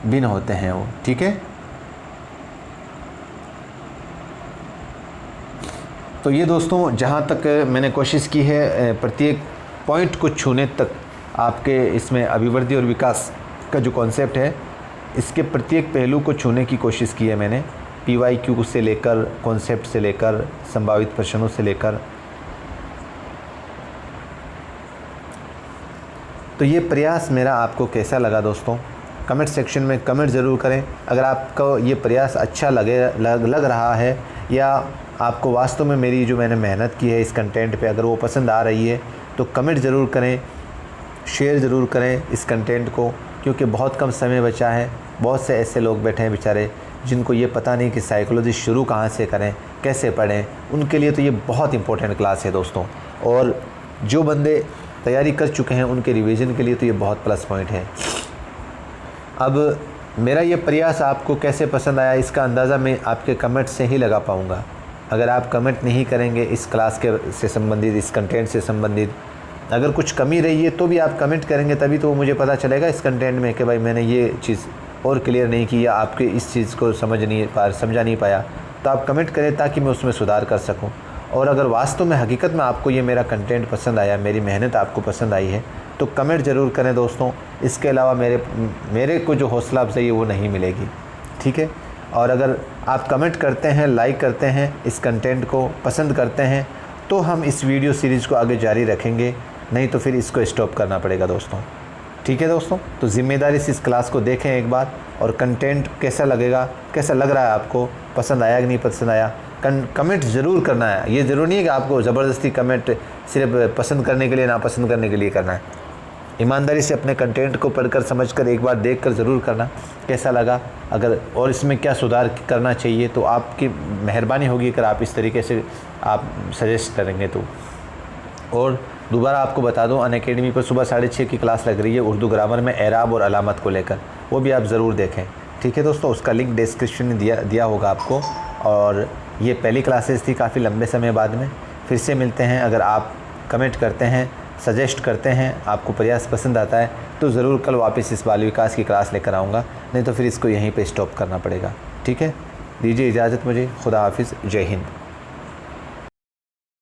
भिन्न होते हैं वो। ठीक है, तो ये दोस्तों जहाँ तक मैंने कोशिश की है प्रत्येक पॉइंट को छूने तक आपके इसमें अभिवृद्धि और विकास का जो कॉन्सेप्ट है इसके प्रत्येक पहलू को छूने की कोशिश की है मैंने। PYQ से लेकर, कॉन्सेप्ट से लेकर, संभावित प्रश्नों से लेकर। तो ये प्रयास मेरा आपको कैसा लगा दोस्तों? कमेंट सेक्शन में कमेंट ज़रूर करें। अगर आपको ये प्रयास अच्छा लग रहा है या आपको वास्तव में मेरी जो मैंने मेहनत की है इस कंटेंट पे अगर वो पसंद आ रही है तो कमेंट ज़रूर करें, शेयर ज़रूर करें इस कंटेंट को, क्योंकि बहुत कम समय बचा है। बहुत से ऐसे लोग बैठे हैं बेचारे जिनको ये पता नहीं कि साइकोलॉजी शुरू कहाँ से करें, कैसे पढ़ें। उनके लिए तो ये बहुत इंपॉर्टेंट क्लास है दोस्तों। और जो बंदे तैयारी कर चुके हैं उनके रिवीजन के लिए तो ये बहुत प्लस पॉइंट है। अब मेरा ये प्रयास आपको कैसे पसंद आया इसका अंदाज़ा मैं आपके कमेंट से ही लगा पाऊँगा। अगर आप कमेंट नहीं करेंगे इस क्लास के से संबंधित, इस कंटेंट से संबंधित, अगर कुछ कमी रही है तो भी आप कमेंट करेंगे, तभी तो मुझे पता चलेगा इस कंटेंट में कि भाई मैंने ये चीज़ और क्लियर नहीं की या आपके इस चीज़ को समझा नहीं पाया। तो आप कमेंट करें ताकि मैं उसमें सुधार कर सकूं। और अगर वास्तव में हकीकत में आपको ये मेरा कंटेंट पसंद आया, मेरी मेहनत आपको पसंद आई है तो कमेंट ज़रूर करें दोस्तों। इसके अलावा मेरे को जो हौसला अफजाई है वो नहीं मिलेगी। ठीक है, और अगर आप कमेंट करते हैं, लाइक करते हैं, इस कंटेंट को पसंद करते हैं तो हम इस वीडियो सीरीज़ को आगे जारी रखेंगे, नहीं तो फिर इसको स्टॉप करना पड़ेगा दोस्तों। ठीक है दोस्तों, तो ज़िम्मेदारी से इस क्लास को देखें एक बार और कंटेंट कैसा लगेगा, कैसा लग रहा है आपको, पसंद आया कि नहीं पसंद आया, कमेंट ज़रूर करना है। ये ज़रूरी नहीं है कि आपको ज़बरदस्ती कमेंट सिर्फ पसंद करने के लिए, नापसंद करने के लिए करना है। ईमानदारी से अपने कंटेंट को पढ़कर समझकर एक बार देखकर ज़रूर करना कैसा लगा, अगर और इसमें क्या सुधार करना चाहिए। तो आपकी मेहरबानी होगी अगर आप इस तरीके से आप सजेस्ट करेंगे तो। और दोबारा आपको बता दूं, अनअकैडमी पर सुबह 6:30 की क्लास लग रही है उर्दू ग्रामर में एराब और अलामत को लेकर, वो भी आप ज़रूर देखें। ठीक है दोस्तों, उसका लिंक डिस्क्रिप्शन में दिया होगा आपको। और ये पहली क्लासेस थी काफ़ी लंबे समय बाद में। फिर से मिलते हैं। अगर आप कमेंट करते हैं, सजेस्ट करते हैं, आपको प्रयास पसंद आता है तो ज़रूर कल वापस इस बाल विकास की क्लास लेकर आऊँगा, नहीं तो फिर इसको यहीं पे स्टॉप करना पड़ेगा। ठीक है, दीजिए इजाज़त मुझे। खुदा हाफिज़, जय हिंद।